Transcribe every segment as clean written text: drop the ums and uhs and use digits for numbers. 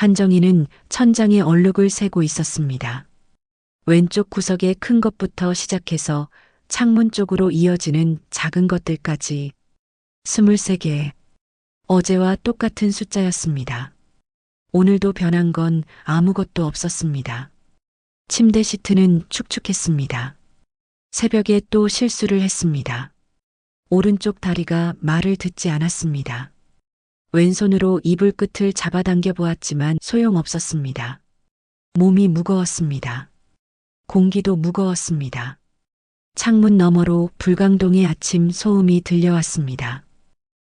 한정희는 천장에 얼룩을 세고 있었습니다. 왼쪽 구석의 큰 것부터 시작해서 창문 쪽으로 이어지는 작은 것들까지 23개. 어제와 똑같은 숫자였습니다. 오늘도 변한 건 아무것도 없었습니다. 침대 시트는 축축했습니다. 새벽에 또 실수를 했습니다. 오른쪽 다리가 말을 듣지 않았습니다. 왼손으로 이불 끝을 잡아당겨 보았지만 소용없었습니다. 몸이 무거웠습니다. 공기도 무거웠습니다. 창문 너머로 불광동의 아침 소음이 들려왔습니다.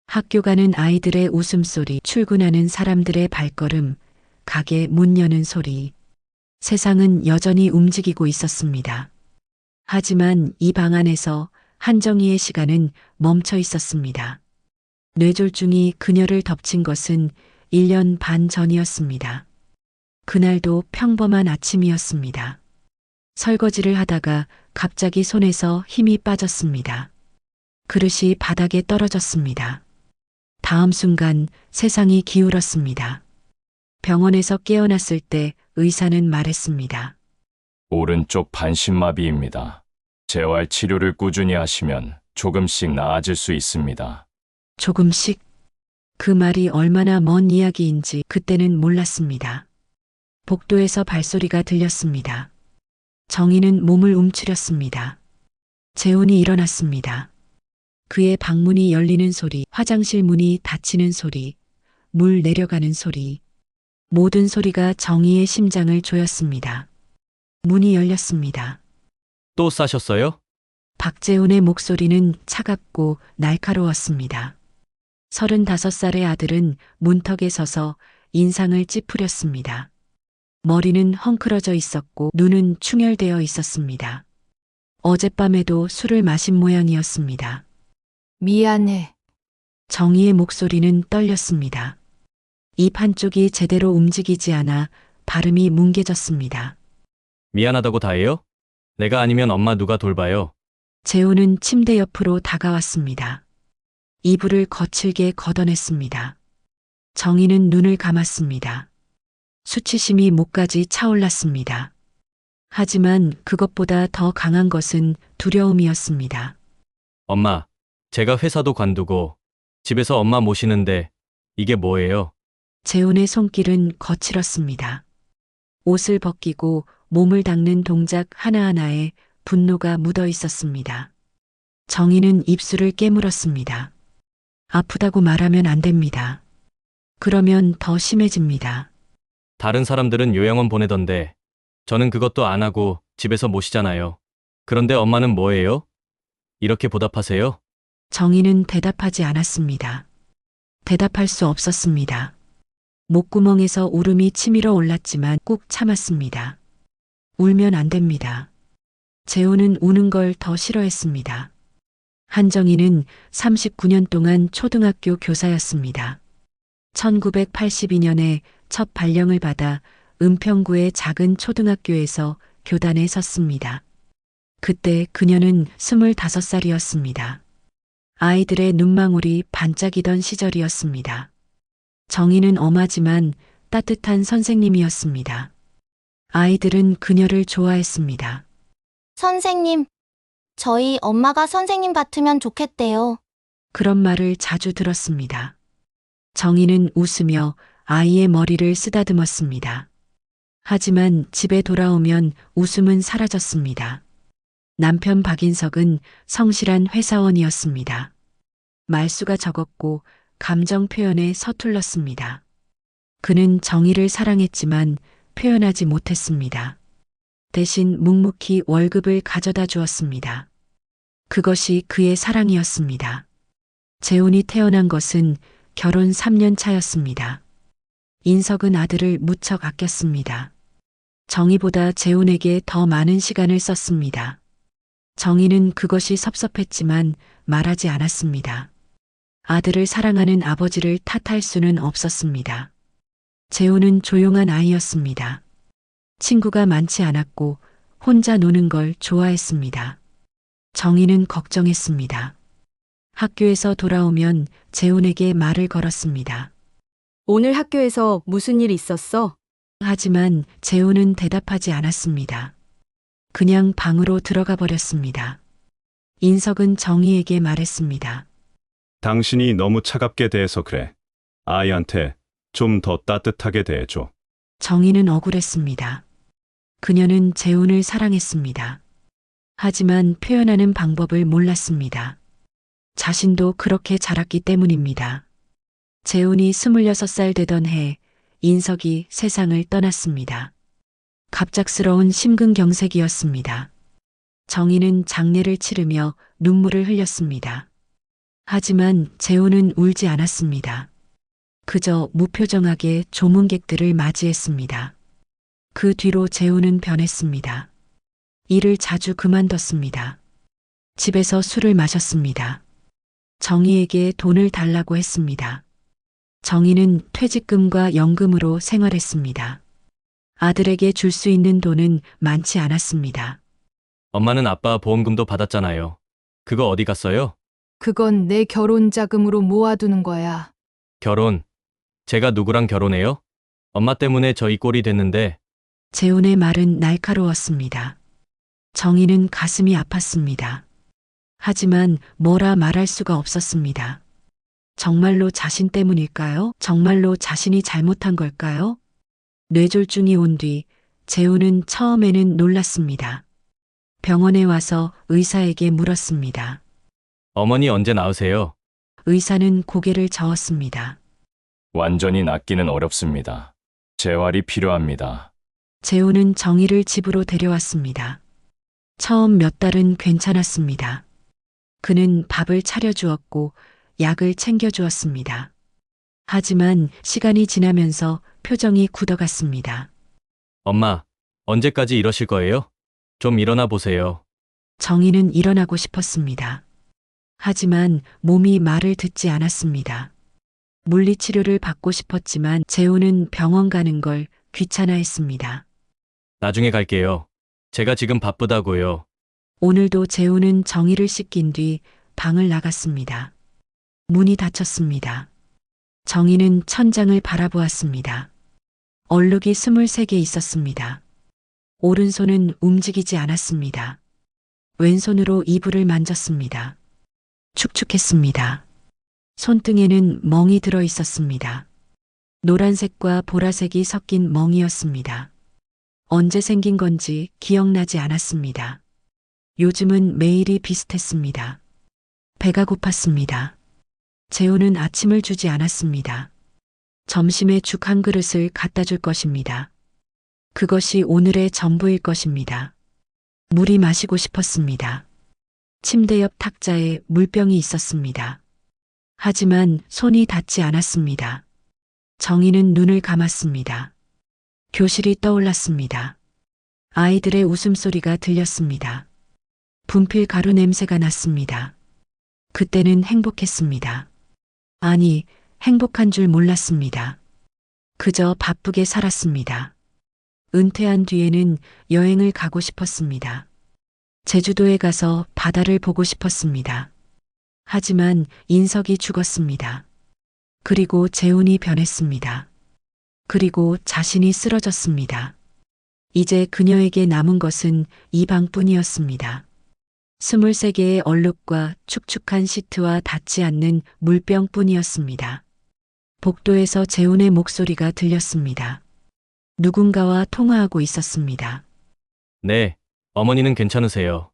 학교 가는 아이들의 웃음소리, 출근하는 사람들의 발걸음, 가게 문 여는 소리. 세상은 여전히 움직이고 있었습니다. 하지만 이 방 안에서 한정희의 시간은 멈춰 있었습니다. 뇌졸중이 그녀를 덮친 것은 1년 반 전이었습니다. 그날도 평범한 아침이었습니다. 설거지를 하다가 갑자기 손에서 힘이 빠졌습니다. 그릇이 바닥에 떨어졌습니다. 다음 순간 세상이 기울었습니다. 병원에서 깨어났을 때 의사는 말했습니다. 오른쪽 반신마비입니다. 재활 치료를 꾸준히 하시면 조금씩 나아질 수 있습니다. 조금씩? 그 말이 얼마나 먼 이야기인지 그때는 몰랐습니다. 복도에서 발소리가 들렸습니다. 정희는 몸을 움츠렸습니다. 재훈이 일어났습니다. 그의 방문이 열리는 소리, 화장실 문이 닫히는 소리, 물 내려가는 소리. 모든 소리가 정희의 심장을 조였습니다. 문이 열렸습니다. 또 싸셨어요? 박재훈의 목소리는 차갑고 날카로웠습니다. 35살의 아들은 문턱에 서서 인상을 찌푸렸습니다. 머리는 헝클어져 있었고 눈은 충혈되어 있었습니다. 어젯밤에도 술을 마신 모양이었습니다. 미안해. 정희의 목소리는 떨렸습니다. 입 한쪽이 제대로 움직이지 않아 발음이 뭉개졌습니다. 미안하다고 다해요? 내가 아니면 엄마 누가 돌봐요? 재훈은 침대 옆으로 다가왔습니다. 이불을 거칠게 걷어냈습니다. 정희는 눈을 감았습니다. 수치심이 목까지 차올랐습니다. 하지만 그것보다 더 강한 것은 두려움이었습니다. 엄마, 제가 회사도 관두고 집에서 엄마 모시는데 이게 뭐예요? 재훈의 손길은 거칠었습니다. 옷을 벗기고 몸을 닦는 동작 하나하나에 분노가 묻어 있었습니다. 정희는 입술을 깨물었습니다. 아프다고 말하면 안 됩니다. 그러면 더 심해집니다. 다른 사람들은 요양원 보내던데 저는 그것도 안 하고 집에서 모시잖아요. 그런데 엄마는 뭐예요? 이렇게 보답하세요? 정희는 대답하지 않았습니다. 대답할 수 없었습니다. 목구멍에서 울음이 치밀어 올랐지만 꾹 참았습니다. 울면 안 됩니다. 재훈은 우는 걸 더 싫어했습니다. 한정희는 39년 동안 초등학교 교사였습니다. 1982년에 첫 발령을 받아 은평구의 작은 초등학교에서 교단에 섰습니다. 그때 그녀는 25살이었습니다. 아이들의 눈망울이 반짝이던 시절이었습니다. 정희는 엄하지만 따뜻한 선생님이었습니다. 아이들은 그녀를 좋아했습니다. 선생님, 저희 엄마가 선생님 같으면 좋겠대요. 그런 말을 자주 들었습니다. 정희는 웃으며 아이의 머리를 쓰다듬었습니다. 하지만 집에 돌아오면 웃음은 사라졌습니다. 남편 박인석은 성실한 회사원이었습니다. 말수가 적었고 감정 표현에 서툴렀습니다. 그는 정희를 사랑했지만 표현하지 못했습니다. 대신 묵묵히 월급을 가져다 주었습니다. 그것이 그의 사랑이었습니다. 재훈이 태어난 것은 결혼 3년 차였습니다. 인석은 아들을 무척 아꼈습니다. 정희보다 재훈에게 더 많은 시간을 썼습니다. 정희는 그것이 섭섭했지만 말하지 않았습니다. 아들을 사랑하는 아버지를 탓할 수는 없었습니다. 재훈은 조용한 아이였습니다. 친구가 많지 않았고 혼자 노는 걸 좋아했습니다. 정희는 걱정했습니다. 학교에서 돌아오면 재훈에게 말을 걸었습니다. 오늘 학교에서 무슨 일 있었어? 하지만 재훈은 대답하지 않았습니다. 그냥 방으로 들어가 버렸습니다. 인석은 정희에게 말했습니다. 당신이 너무 차갑게 대해서 그래. 아이한테 좀 더 따뜻하게 대해줘. 정희는 억울했습니다. 그녀는 재훈을 사랑했습니다. 하지만 표현하는 방법을 몰랐습니다. 자신도 그렇게 자랐기 때문입니다. 재훈이 26살 되던 해 인석이 세상을 떠났습니다. 갑작스러운 심근경색이었습니다. 정희는 장례를 치르며 눈물을 흘렸습니다. 하지만 재훈은 울지 않았습니다. 그저 무표정하게 조문객들을 맞이했습니다. 그 뒤로 재훈은 변했습니다. 일을 자주 그만뒀습니다. 집에서 술을 마셨습니다. 정희에게 돈을 달라고 했습니다. 정희는 퇴직금과 연금으로 생활했습니다. 아들에게 줄 수 있는 돈은 많지 않았습니다. 엄마는 아빠 보험금도 받았잖아요. 그거 어디 갔어요? 그건 내 결혼 자금으로 모아두는 거야. 결혼. 제가 누구랑 결혼해요? 엄마 때문에 저 이 꼴이 됐는데 재훈의 말은 날카로웠습니다. 정희는 가슴이 아팠습니다. 하지만 뭐라 말할 수가 없었습니다. 정말로 자신 때문일까요? 정말로 자신이 잘못한 걸까요? 뇌졸중이 온 뒤 재훈은 처음에는 놀랐습니다. 병원에 와서 의사에게 물었습니다. 어머니 언제 나으세요? 의사는 고개를 저었습니다. 완전히 낫기는 어렵습니다. 재활이 필요합니다. 재훈은 정희를 집으로 데려왔습니다. 처음 몇 달은 괜찮았습니다. 그는 밥을 차려주었고 약을 챙겨주었습니다. 하지만 시간이 지나면서 표정이 굳어갔습니다. 엄마, 언제까지 이러실 거예요? 좀 일어나 보세요. 정희는 일어나고 싶었습니다. 하지만 몸이 말을 듣지 않았습니다. 물리치료를 받고 싶었지만 재훈은 병원 가는 걸 귀찮아했습니다. 나중에 갈게요. 제가 지금 바쁘다고요. 오늘도 재훈은 정희를 씻긴 뒤 방을 나갔습니다. 문이 닫혔습니다. 정희는 천장을 바라보았습니다. 얼룩이 23개 있었습니다. 오른손은 움직이지 않았습니다. 왼손으로 이불을 만졌습니다. 축축했습니다. 손등에는 멍이 들어 있었습니다. 노란색과 보라색이 섞인 멍이었습니다. 언제 생긴 건지 기억나지 않았습니다. 요즘은 매일이 비슷했습니다. 배가 고팠습니다. 재훈은 아침을 주지 않았습니다. 점심에 죽 한 그릇을 갖다 줄 것입니다. 그것이 오늘의 전부일 것입니다. 물이 마시고 싶었습니다. 침대 옆 탁자에 물병이 있었습니다. 하지만 손이 닿지 않았습니다. 정희는 눈을 감았습니다. 교실이 떠올랐습니다. 아이들의 웃음소리가 들렸습니다. 분필 가루 냄새가 났습니다. 그때는 행복했습니다. 아니, 행복한 줄 몰랐습니다. 그저 바쁘게 살았습니다. 은퇴한 뒤에는 여행을 가고 싶었습니다. 제주도에 가서 바다를 보고 싶었습니다. 하지만 인석이 죽었습니다. 그리고 재훈이 변했습니다. 그리고 자신이 쓰러졌습니다. 이제 그녀에게 남은 것은 이 방뿐이었습니다. 23개의 얼룩과 축축한 시트와 닿지 않는 물병뿐이었습니다. 복도에서 재훈의 목소리가 들렸습니다. 누군가와 통화하고 있었습니다. 네, 어머니는 괜찮으세요.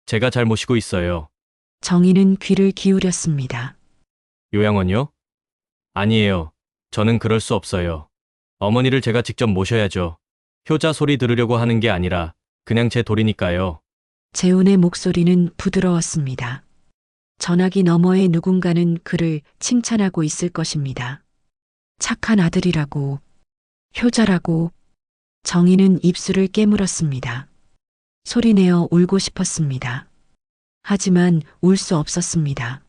제가 잘 모시고 있어요. 정희는 귀를 기울였습니다. 요양원이요? 아니에요. 저는 그럴 수 없어요. 어머니를 제가 직접 모셔야죠. 효자 소리 들으려고 하는 게 아니라 그냥 제 도리니까요. 재훈의 목소리는 부드러웠습니다. 전화기 너머에 누군가는 그를 칭찬하고 있을 것입니다. 착한 아들이라고, 효자라고. 정희는 입술을 깨물었습니다. 소리내어 울고 싶었습니다. 하지만 울 수 없었습니다.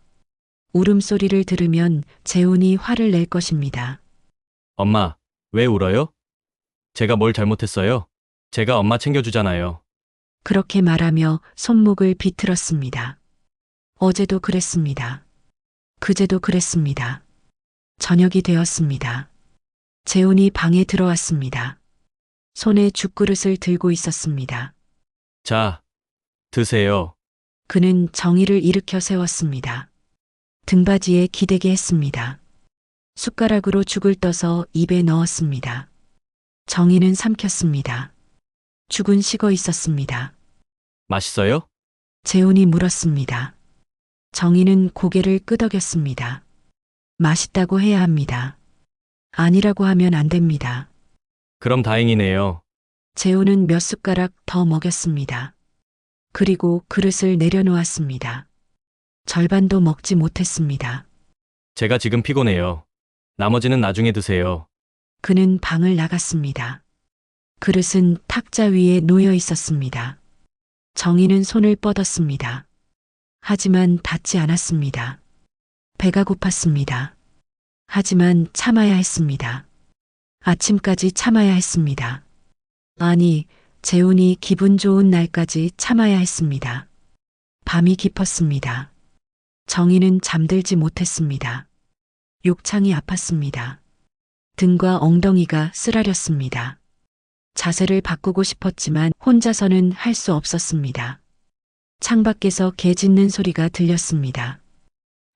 울음소리를 들으면 재훈이 화를 낼 것입니다. 엄마, 왜 울어요? 제가 뭘 잘못했어요? 제가 엄마 챙겨주잖아요. 그렇게 말하며 손목을 비틀었습니다. 어제도 그랬습니다. 그제도 그랬습니다. 저녁이 되었습니다. 재훈이 방에 들어왔습니다. 손에 죽그릇을 들고 있었습니다. 자, 드세요. 그는 정의를 일으켜 세웠습니다. 등받이에 기대게 했습니다. 숟가락으로 죽을 떠서 입에 넣었습니다. 정의는 삼켰습니다. 죽은 식어 있었습니다. 맛있어요? 재훈이 물었습니다. 정의는 고개를 끄덕였습니다. 맛있다고 해야 합니다. 아니라고 하면 안 됩니다. 그럼 다행이네요. 재훈은 몇 숟가락 더 먹였습니다. 그리고 그릇을 내려놓았습니다. 절반도 먹지 못했습니다. 제가 지금 피곤해요. 나머지는 나중에 드세요. 그는 방을 나갔습니다. 그릇은 탁자 위에 놓여 있었습니다. 정희는 손을 뻗었습니다. 하지만 닿지 않았습니다. 배가 고팠습니다. 하지만 참아야 했습니다. 아침까지 참아야 했습니다. 아니, 재훈이 기분 좋은 날까지 참아야 했습니다. 밤이 깊었습니다. 정희는 잠들지 못했습니다. 욕창이 아팠습니다. 등과 엉덩이가 쓰라렸습니다. 자세를 바꾸고 싶었지만 혼자서는 할 수 없었습니다. 창밖에서 개 짖는 소리가 들렸습니다.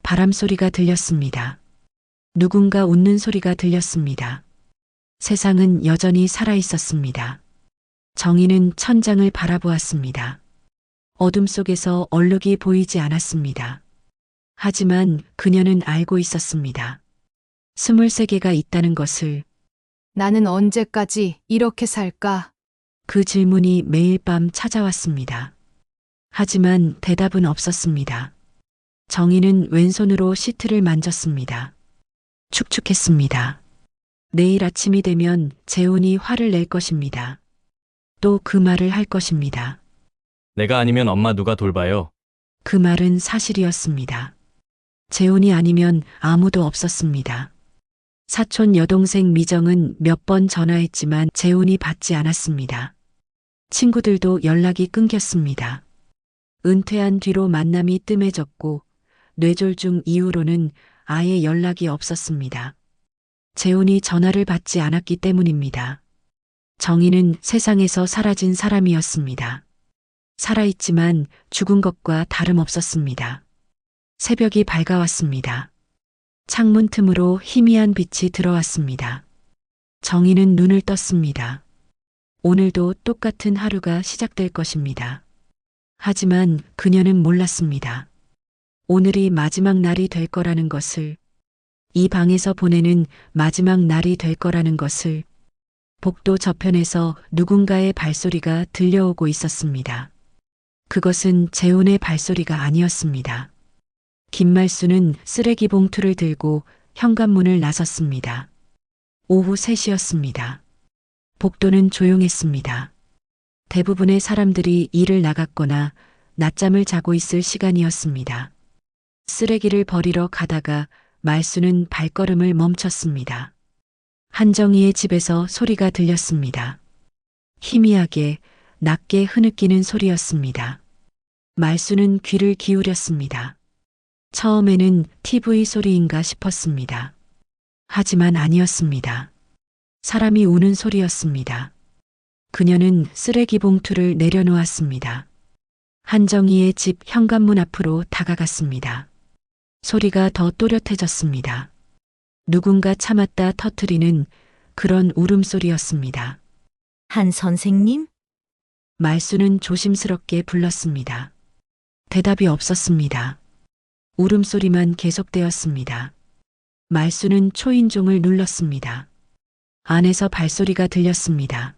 바람 소리가 들렸습니다. 누군가 웃는 소리가 들렸습니다. 세상은 여전히 살아 있었습니다. 정희는 천장을 바라보았습니다. 어둠 속에서 얼룩이 보이지 않았습니다. 하지만 그녀는 알고 있었습니다. 23개가 있다는 것을. 나는 언제까지 이렇게 살까? 그 질문이 매일 밤 찾아왔습니다. 하지만 대답은 없었습니다. 정희는 왼손으로 시트를 만졌습니다. 축축했습니다. 내일 아침이 되면 재훈이 화를 낼 것입니다. 또 그 말을 할 것입니다. 내가 아니면 엄마 누가 돌봐요? 그 말은 사실이었습니다. 재훈이 아니면 아무도 없었습니다. 사촌 여동생 미정은 몇 번 전화했지만 재훈이 받지 않았습니다. 친구들도 연락이 끊겼습니다. 은퇴한 뒤로 만남이 뜸해졌고 뇌졸중 이후로는 아예 연락이 없었습니다. 재훈이 전화를 받지 않았기 때문입니다. 정희는 세상에서 사라진 사람이었습니다. 살아있지만 죽은 것과 다름없었습니다. 새벽이 밝아왔습니다. 창문 틈으로 희미한 빛이 들어왔습니다. 정희는 눈을 떴습니다. 오늘도 똑같은 하루가 시작될 것입니다. 하지만 그녀는 몰랐습니다. 오늘이 마지막 날이 될 거라는 것을, 이 방에서 보내는 마지막 날이 될 거라는 것을. 복도 저편에서 누군가의 발소리가 들려오고 있었습니다. 그것은 재훈의 발소리가 아니었습니다. 김말수는 쓰레기 봉투를 들고 현관문을 나섰습니다. 오후 3시였습니다. 복도는 조용했습니다. 대부분의 사람들이 일을 나갔거나 낮잠을 자고 있을 시간이었습니다. 쓰레기를 버리러 가다가 말수는 발걸음을 멈췄습니다. 한정희의 집에서 소리가 들렸습니다. 희미하게, 낮게 흐느끼는 소리였습니다. 말수는 귀를 기울였습니다. 처음에는 TV 소리인가 싶었습니다. 하지만 아니었습니다. 사람이 우는 소리였습니다. 그녀는 쓰레기 봉투를 내려놓았습니다. 한정희의 집 현관문 앞으로 다가갔습니다. 소리가 더 또렷해졌습니다. 누군가 참았다 터뜨리는 그런 울음소리였습니다. 한 선생님? 말수는 조심스럽게 불렀습니다. 대답이 없었습니다. 울음소리만 계속되었습니다. 말수는 초인종을 눌렀습니다. 안에서 발소리가 들렸습니다.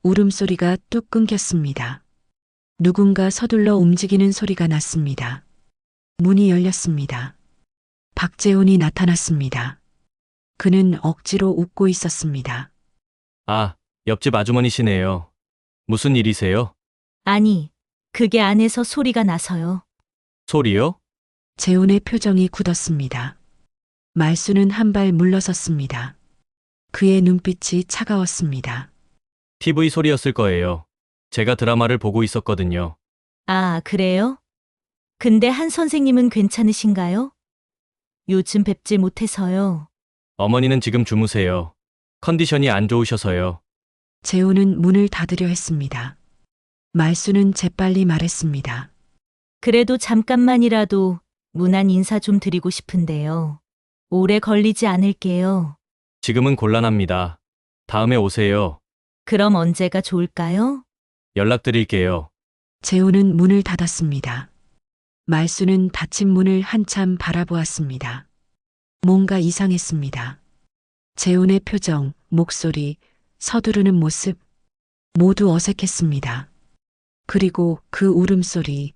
울음소리가 뚝 끊겼습니다. 누군가 서둘러 움직이는 소리가 났습니다. 문이 열렸습니다. 박재훈이 나타났습니다. 그는 억지로 웃고 있었습니다. 아, 옆집 아주머니시네요. 무슨 일이세요? 아니, 그게 안에서 소리가 나서요. 소리요? 재훈의 표정이 굳었습니다. 말수는 한 발 물러섰습니다. 그의 눈빛이 차가웠습니다. TV 소리였을 거예요. 제가 드라마를 보고 있었거든요. 아, 그래요? 근데 한 선생님은 괜찮으신가요? 요즘 뵙질 못해서요. 어머니는 지금 주무세요. 컨디션이 안 좋으셔서요. 재우는 문을 닫으려 했습니다. 말수는 재빨리 말했습니다. 그래도 잠깐만이라도 무난 인사 좀 드리고 싶은데요. 오래 걸리지 않을게요. 지금은 곤란합니다. 다음에 오세요. 그럼 언제가 좋을까요? 연락드릴게요. 재우는 문을 닫았습니다. 말수는 닫힌 문을 한참 바라보았습니다. 뭔가 이상했습니다. 재훈의 표정, 목소리, 서두르는 모습, 모두 어색했습니다. 그리고 그 울음소리,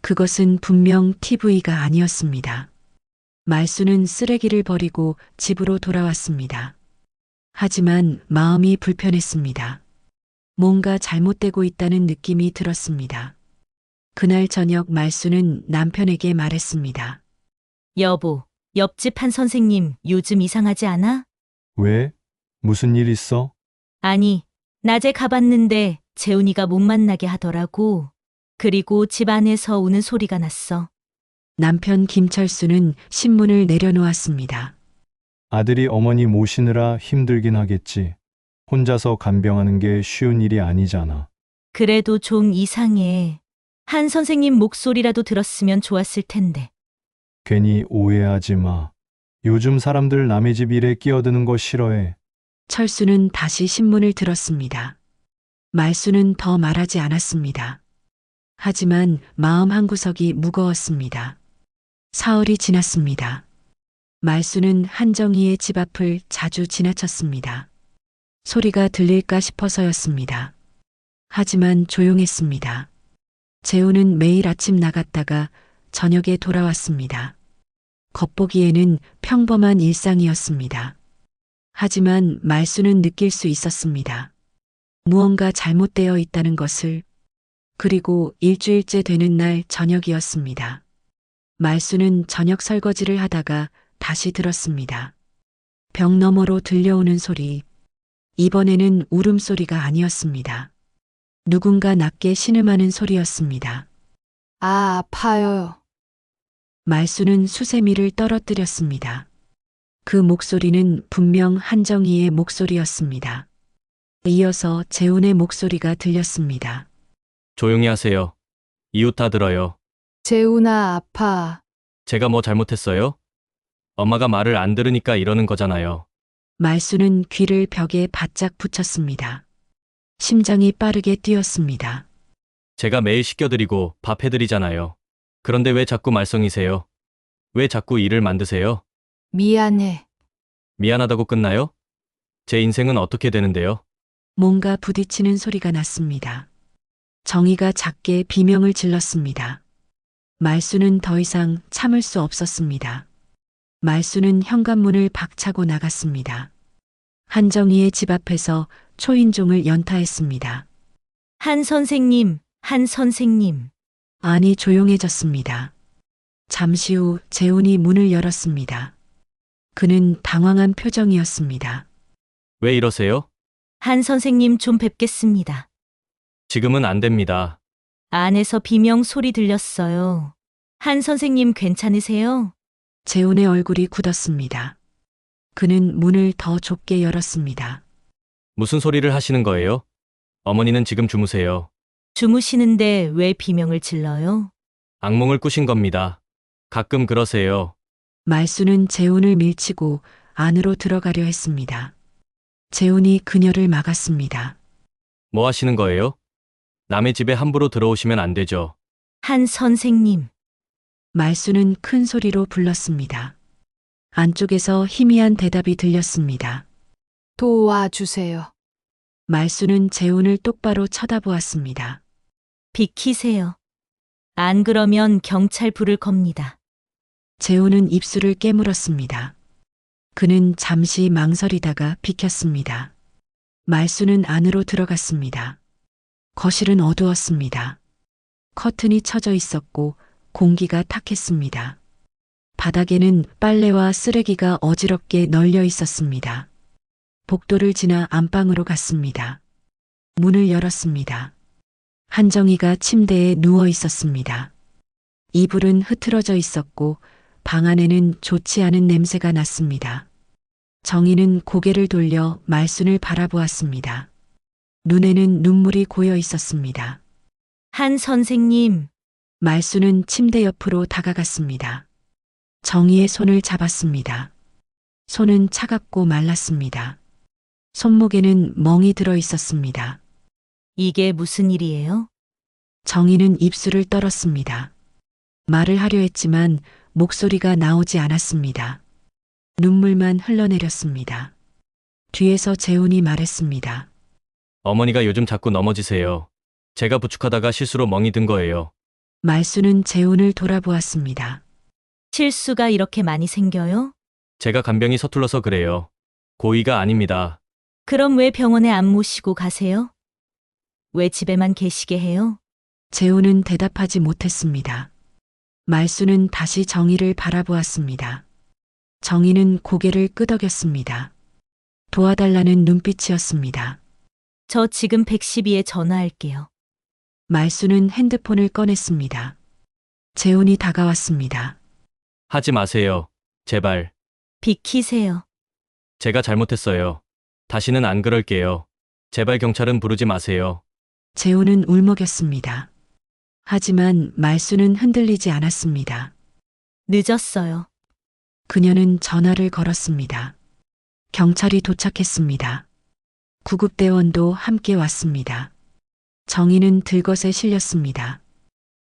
그것은 분명 TV가 아니었습니다. 말수는 쓰레기를 버리고 집으로 돌아왔습니다. 하지만 마음이 불편했습니다. 뭔가 잘못되고 있다는 느낌이 들었습니다. 그날 저녁 말수는 남편에게 말했습니다. 여보, 옆집 한 선생님 요즘 이상하지 않아? 왜? 무슨 일 있어? 아니, 낮에 가봤는데 재훈이가 못 만나게 하더라고. 그리고 집 안에서 우는 소리가 났어. 남편 김철수는 신문을 내려놓았습니다. 아들이 어머니 모시느라 힘들긴 하겠지. 혼자서 간병하는 게 쉬운 일이 아니잖아. 그래도 좀 이상해. 한 선생님 목소리라도 들었으면 좋았을 텐데. 괜히 오해하지 마. 요즘 사람들 남의 집 일에 끼어드는 거 싫어해. 철수는 다시 신문을 들었습니다. 말수는 더 말하지 않았습니다. 하지만 마음 한구석이 무거웠습니다. 사흘이 지났습니다. 말수는 한정희의 집 앞을 자주 지나쳤습니다. 소리가 들릴까 싶어서였습니다. 하지만 조용했습니다. 재우는 매일 아침 나갔다가 저녁에 돌아왔습니다. 겉보기에는 평범한 일상이었습니다. 하지만 말수는 느낄 수 있었습니다. 무언가 잘못되어 있다는 것을. 그리고 일주일째 되는 날 저녁이었습니다. 말수는 저녁 설거지를 하다가 다시 들었습니다. 벽 너머로 들려오는 소리. 이번에는 울음소리가 아니었습니다. 누군가 낮게 신음하는 소리였습니다. 아, 아파요. 말수는 수세미를 떨어뜨렸습니다. 그 목소리는 분명 한정희의 목소리였습니다. 이어서 재훈의 목소리가 들렸습니다. 조용히 하세요. 이웃 다 들어요. 재훈아, 아파. 제가 뭐 잘못했어요? 엄마가 말을 안 들으니까 이러는 거잖아요. 말수는 귀를 벽에 바짝 붙였습니다. 심장이 빠르게 뛰었습니다. 제가 매일 시켜드리고 밥 해드리잖아요. 그런데 왜 자꾸 말썽이세요? 왜 자꾸 일을 만드세요? 미안해. 미안하다고 끝나요? 제 인생은 어떻게 되는데요? 뭔가 부딪히는 소리가 났습니다. 정희가 작게 비명을 질렀습니다. 말수는 더 이상 참을 수 없었습니다. 말수는 현관문을 박차고 나갔습니다. 한정희의 집 앞에서 초인종을 연타했습니다. 한 선생님, 한 선생님. 안이 조용해졌습니다. 잠시 후 재훈이 문을 열었습니다. 그는 당황한 표정이었습니다. 왜 이러세요? 한 선생님 좀 뵙겠습니다. 지금은 안 됩니다. 안에서 비명 소리 들렸어요. 한 선생님 괜찮으세요? 재훈의 얼굴이 굳었습니다. 그는 문을 더 좁게 열었습니다. 무슨 소리를 하시는 거예요? 어머니는 지금 주무세요. 주무시는데 왜 비명을 질러요? 악몽을 꾸신 겁니다. 가끔 그러세요. 말수는 재훈을 밀치고 안으로 들어가려 했습니다. 재훈이 그녀를 막았습니다. 뭐 하시는 거예요? 남의 집에 함부로 들어오시면 안 되죠. 한 선생님. 말수는 큰 소리로 불렀습니다. 안쪽에서 희미한 대답이 들렸습니다. 도와주세요. 말수는 재훈을 똑바로 쳐다보았습니다. 비키세요. 안 그러면 경찰 부를 겁니다. 재훈은 입술을 깨물었습니다. 그는 잠시 망설이다가 비켰습니다. 말수는 안으로 들어갔습니다. 거실은 어두웠습니다. 커튼이 쳐져 있었고 공기가 탁했습니다. 바닥에는 빨래와 쓰레기가 어지럽게 널려 있었습니다. 복도를 지나 안방으로 갔습니다. 문을 열었습니다. 한정희가 침대에 누워 있었습니다. 이불은 흐트러져 있었고 방 안에는 좋지 않은 냄새가 났습니다. 정희는 고개를 돌려 말순을 바라보았습니다. 눈에는 눈물이 고여 있었습니다. 한 선생님, 말순은 침대 옆으로 다가갔습니다. 정희의 손을 잡았습니다. 손은 차갑고 말랐습니다. 손목에는 멍이 들어 있었습니다. 이게 무슨 일이에요? 정희는 입술을 떨었습니다. 말을 하려 했지만 목소리가 나오지 않았습니다. 눈물만 흘러내렸습니다. 뒤에서 재훈이 말했습니다. 어머니가 요즘 자꾸 넘어지세요. 제가 부축하다가 실수로 멍이 든 거예요. 말순은 재훈을 돌아보았습니다. 실수가 이렇게 많이 생겨요? 제가 간병이 서툴러서 그래요. 고의가 아닙니다. 그럼 왜 병원에 안 모시고 가세요? 왜 집에만 계시게 해요? 재훈은 대답하지 못했습니다. 말순은 다시 정희를 바라보았습니다. 정희는 고개를 끄덕였습니다. 도와달라는 눈빛이었습니다. 저 지금 112에 전화할게요. 말순은 핸드폰을 꺼냈습니다. 재훈이 다가왔습니다. 하지 마세요. 제발. 비키세요. 제가 잘못했어요. 다시는 안 그럴게요. 제발 경찰은 부르지 마세요. 재훈은 울먹였습니다. 하지만 말순은 흔들리지 않았습니다. 늦었어요. 그녀는 전화를 걸었습니다. 경찰이 도착했습니다. 구급대원도 함께 왔습니다. 정희는 들것에 실렸습니다.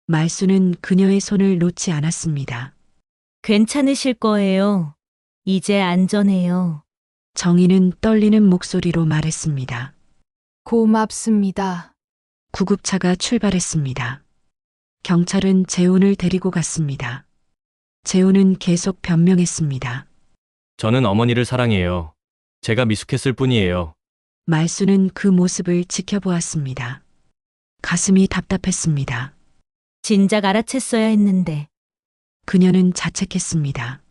말순은 그녀의 손을 놓지 않았습니다. 괜찮으실 거예요. 이제 안전해요. 정희는 떨리는 목소리로 말했습니다. 고맙습니다. 구급차가 출발했습니다. 경찰은 재훈을 데리고 갔습니다. 재훈은 계속 변명했습니다. 저는 어머니를 사랑해요. 제가 미숙했을 뿐이에요. 말순은 그 모습을 지켜보았습니다. 가슴이 답답했습니다. 진작 알아챘어야 했는데. 그녀는 자책했습니다.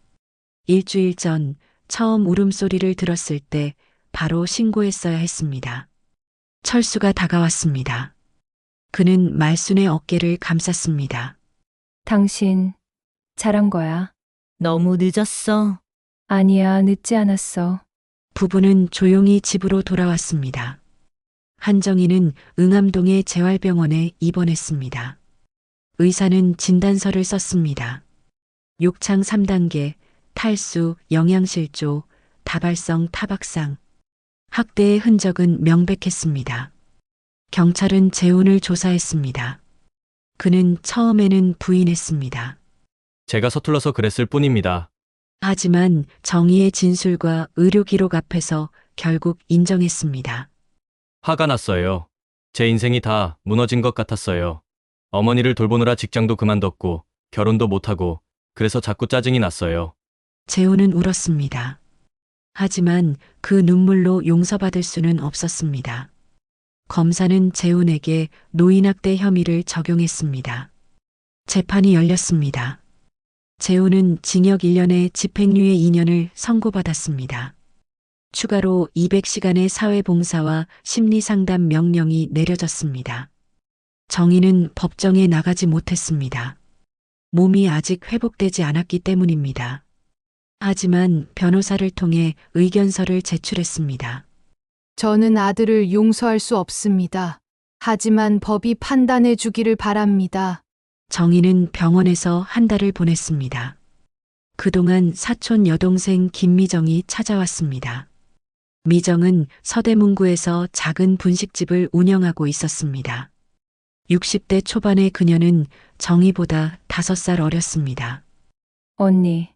일주일 전 처음 울음소리를 들었을 때 바로 신고했어야 했습니다. 철수가 다가왔습니다. 그는 말순의 어깨를 감쌌습니다. 당신 잘한 거야. 너무 늦었어. 아니야, 늦지 않았어. 부부는 조용히 집으로 돌아왔습니다. 한정희는 응암동의 재활병원에 입원했습니다. 의사는 진단서를 썼습니다. 욕창 3단계, 탈수, 영양실조, 다발성 타박상. 학대의 흔적은 명백했습니다. 경찰은 재훈을 조사했습니다. 그는 처음에는 부인했습니다. 제가 서툴러서 그랬을 뿐입니다. 하지만 정의의 진술과 의료 기록 앞에서 결국 인정했습니다. 화가 났어요. 제 인생이 다 무너진 것 같았어요. 어머니를 돌보느라 직장도 그만뒀고 결혼도 못하고 그래서 자꾸 짜증이 났어요. 재훈은 울었습니다. 하지만 그 눈물로 용서받을 수는 없었습니다. 검사는 재훈에게 노인학대 혐의를 적용했습니다. 재판이 열렸습니다. 재훈은 징역 1년에 집행유예 2년을 선고받았습니다. 추가로 200시간의 사회봉사와 심리상담 명령이 내려졌습니다. 정희는 법정에 나가지 못했습니다. 몸이 아직 회복되지 않았기 때문입니다. 하지만 변호사를 통해 의견서를 제출했습니다. 저는 아들을 용서할 수 없습니다. 하지만 법이 판단해 주기를 바랍니다. 정희는 병원에서 한 달을 보냈습니다. 그동안 사촌 여동생 김미정이 찾아왔습니다. 미정은 서대문구에서 작은 분식집을 운영하고 있었습니다. 60대 초반의 그녀는 정희보다 5살 어렸습니다. 언니,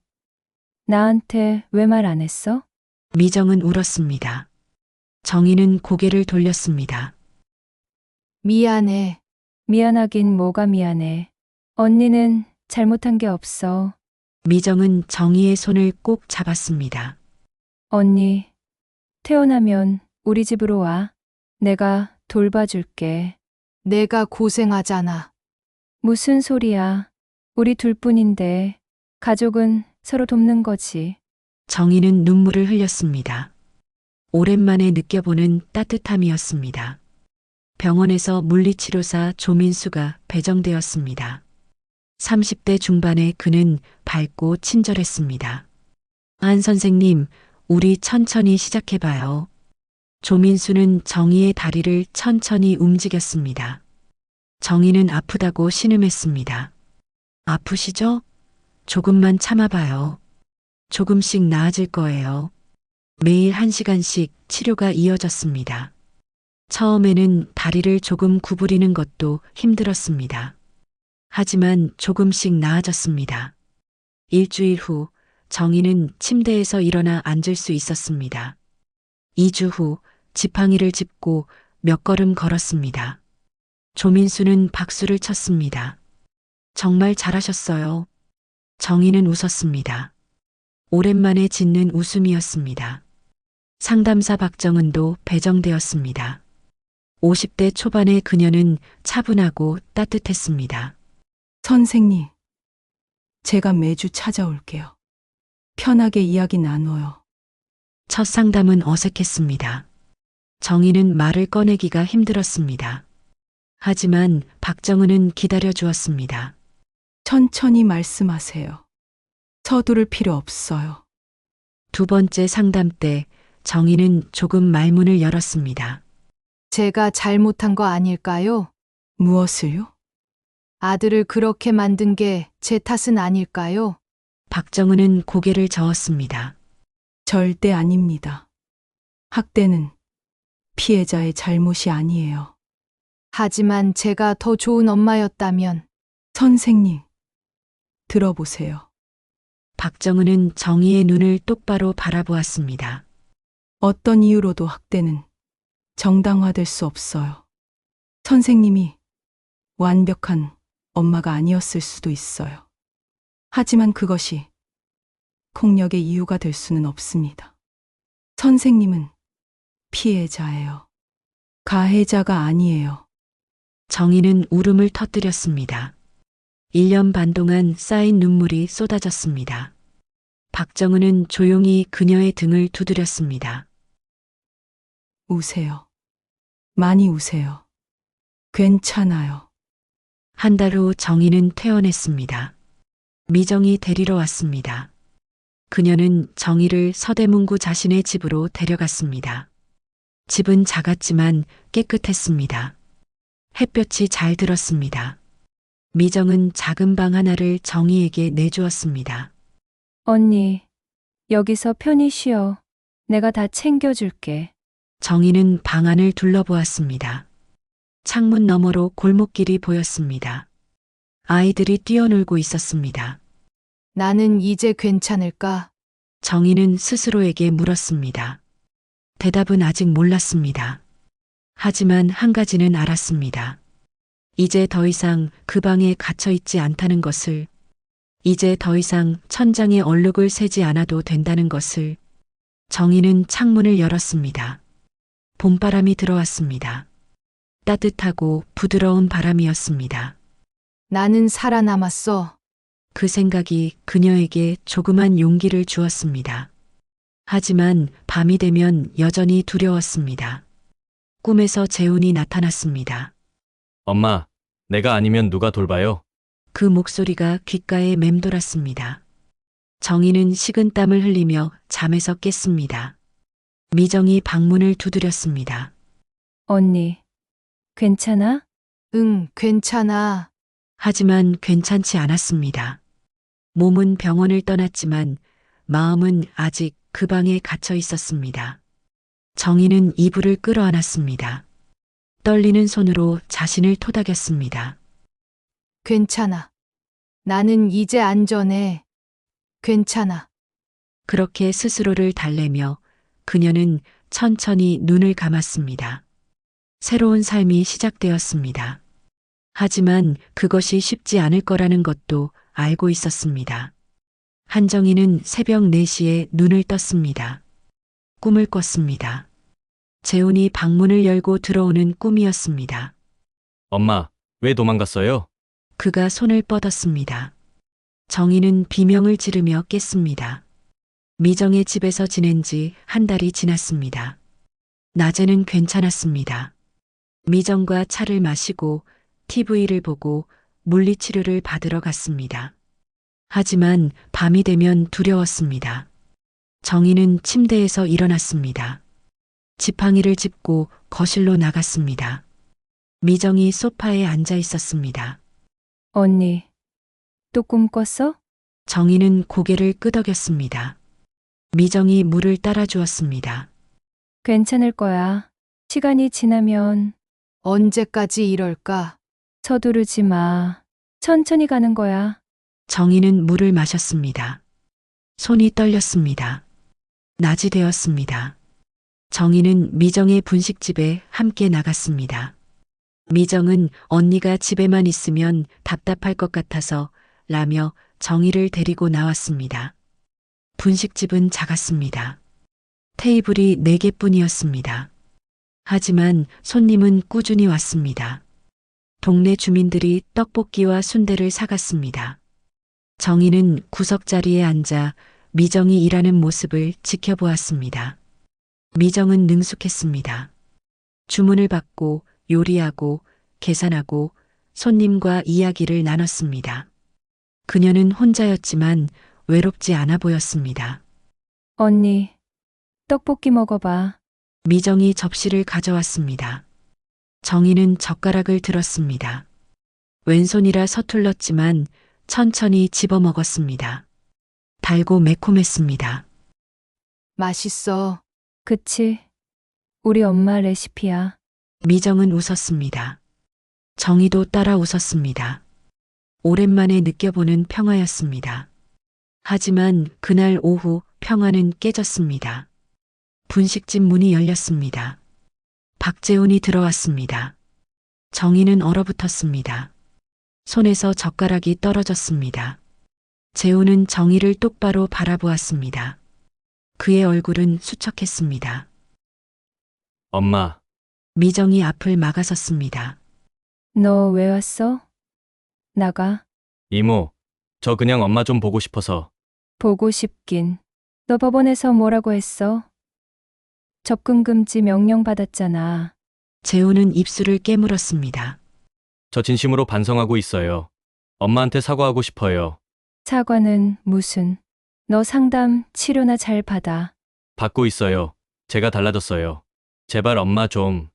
나한테 왜 말 안 했어? 미정은 울었습니다. 정희는 고개를 돌렸습니다. 미안해. 미안하긴 뭐가 미안해. 언니는 잘못한 게 없어. 미정은 정희의 손을 꼭 잡았습니다. 언니, 태어나면 우리 집으로 와. 내가 돌봐줄게. 내가 고생하잖아. 무슨 소리야. 우리 둘뿐인데 가족은 서로 돕는 거지. 정희는 눈물을 흘렸습니다. 오랜만에 느껴보는 따뜻함이었습니다. 병원에서 물리치료사 조민수가 배정되었습니다. 30대 중반의 그는 밝고 친절했습니다. 한 선생님, 우리 천천히 시작해봐요. 조민수는 정희의 다리를 천천히 움직였습니다. 정희는 아프다고 신음했습니다. 아프시죠? 조금만 참아봐요. 조금씩 나아질 거예요. 매일 1시간씩 치료가 이어졌습니다. 처음에는 다리를 조금 구부리는 것도 힘들었습니다. 하지만 조금씩 나아졌습니다. 일주일 후 정희는 침대에서 일어나 앉을 수 있었습니다. 2주 후 지팡이를 짚고 몇 걸음 걸었습니다. 조민수는 박수를 쳤습니다. 정말 잘하셨어요. 정희는 웃었습니다. 오랜만에 짓는 웃음이었습니다. 상담사 박정은도 배정되었습니다. 50대 초반의 그녀는 차분하고 따뜻했습니다. 선생님, 제가 매주 찾아올게요. 편하게 이야기 나눠요. 첫 상담은 어색했습니다. 정희는 말을 꺼내기가 힘들었습니다. 하지만 박정은은 기다려 주었습니다. 천천히 말씀하세요. 서두를 필요 없어요. 두 번째 상담 때 정희는 조금 말문을 열었습니다. 제가 잘못한 거 아닐까요? 무엇을요? 아들을 그렇게 만든 게 제 탓은 아닐까요? 박정은은 고개를 저었습니다. 절대 아닙니다. 학대는 피해자의 잘못이 아니에요. 하지만 제가 더 좋은 엄마였다면 선생님, 들어보세요. 박정은은 정희의 눈을 똑바로 바라보았습니다. 어떤 이유로도 학대는 정당화될 수 없어요. 선생님이 완벽한 엄마가 아니었을 수도 있어요. 하지만 그것이 폭력의 이유가 될 수는 없습니다. 선생님은 피해자예요. 가해자가 아니에요. 정희는 울음을 터뜨렸습니다. 1년 반 동안 쌓인 눈물이 쏟아졌습니다. 박정은은 조용히 그녀의 등을 두드렸습니다. 우세요. 많이 우세요. 괜찮아요. 한 달 후 정희는 퇴원했습니다. 미정이 데리러 왔습니다. 그녀는 정희를 서대문구 자신의 집으로 데려갔습니다. 집은 작았지만 깨끗했습니다. 햇볕이 잘 들었습니다. 미정은 작은 방 하나를 정희에게 내주었습니다. 언니, 여기서 편히 쉬어. 내가 다 챙겨줄게. 정희는 방 안을 둘러보았습니다. 창문 너머로 골목길이 보였습니다. 아이들이 뛰어놀고 있었습니다. 나는 이제 괜찮을까? 정희는 스스로에게 물었습니다. 대답은 아직 몰랐습니다. 하지만 한 가지는 알았습니다. 이제 더 이상 그 방에 갇혀 있지 않다는 것을, 이제 더 이상 천장에 얼룩을 새지 않아도 된다는 것을. 정희는 창문을 열었습니다. 봄바람이 들어왔습니다. 따뜻하고 부드러운 바람이었습니다. 나는 살아남았어. 그 생각이 그녀에게 조그만 용기를 주었습니다. 하지만 밤이 되면 여전히 두려웠습니다. 꿈에서 재훈이 나타났습니다. 엄마, 내가 아니면 누가 돌봐요? 그 목소리가 귓가에 맴돌았습니다. 정희는 식은땀을 흘리며 잠에서 깼습니다. 미정이 방문을 두드렸습니다. 언니, 괜찮아? 응, 괜찮아. 하지만 괜찮지 않았습니다. 몸은 병원을 떠났지만 마음은 아직 그 방에 갇혀 있었습니다. 정희는 이불을 끌어안았습니다. 떨리는 손으로 자신을 토닥였습니다. 괜찮아. 나는 이제 안전해. 괜찮아. 그렇게 스스로를 달래며 그녀는 천천히 눈을 감았습니다. 새로운 삶이 시작되었습니다. 하지만 그것이 쉽지 않을 거라는 것도 알고 있었습니다. 한정희는 새벽 4시에 눈을 떴습니다. 꿈을 꿨습니다. 재훈이 방문을 열고 들어오는 꿈이었습니다. 엄마, 왜 도망갔어요? 그가 손을 뻗었습니다. 정희는 비명을 지르며 깼습니다. 미정의 집에서 지낸 지 한 달이 지났습니다. 낮에는 괜찮았습니다. 미정과 차를 마시고 TV를 보고 물리치료를 받으러 갔습니다. 하지만 밤이 되면 두려웠습니다. 정희는 침대에서 일어났습니다. 지팡이를 짚고 거실로 나갔습니다. 미정이 소파에 앉아 있었습니다. 언니, 또 꿈 꿨어? 정희는 고개를 끄덕였습니다. 미정이 물을 따라 주었습니다. 괜찮을 거야. 시간이 지나면 언제까지 이럴까? 서두르지 마. 천천히 가는 거야. 정희는 물을 마셨습니다. 손이 떨렸습니다. 낮이 되었습니다. 정희는 미정의 분식집에 함께 나갔습니다. 미정은 언니가 집에만 있으면 답답할 것 같아서 라며 정희를 데리고 나왔습니다. 분식집은 작았습니다. 테이블이 4개뿐이었습니다. 하지만 손님은 꾸준히 왔습니다. 동네 주민들이 떡볶이와 순대를 사갔습니다. 정희는 구석자리에 앉아 미정이 일하는 모습을 지켜보았습니다. 미정은 능숙했습니다. 주문을 받고 요리하고 계산하고 손님과 이야기를 나눴습니다. 그녀는 혼자였지만 외롭지 않아 보였습니다. 언니, 떡볶이 먹어봐. 미정이 접시를 가져왔습니다. 정희는 젓가락을 들었습니다. 왼손이라 서툴렀지만 천천히 집어 먹었습니다. 달고 매콤했습니다. 맛있어. 그치? 우리 엄마 레시피야. 미정은 웃었습니다. 정희도 따라 웃었습니다. 오랜만에 느껴보는 평화였습니다. 하지만 그날 오후 평화는 깨졌습니다. 분식집 문이 열렸습니다. 박재훈이 들어왔습니다. 정희는 얼어붙었습니다. 손에서 젓가락이 떨어졌습니다. 재훈은 정희를 똑바로 바라보았습니다. 그의 얼굴은 수척했습니다. 엄마, 미정이 앞을 막아섰습니다. 너 왜 왔어? 나가. 이모, 저 그냥 엄마 좀 보고 싶어서. 보고 싶긴. 너 법원에서 뭐라고 했어? 접근 금지 명령 받았잖아. 재훈은 입술을 깨물었습니다. 저 진심으로 반성하고 있어요. 엄마한테 사과하고 싶어요. 사과는 무슨? 너 상담, 치료나 잘 받아. 받고 있어요. 제가 달라졌어요. 제발 엄마 좀.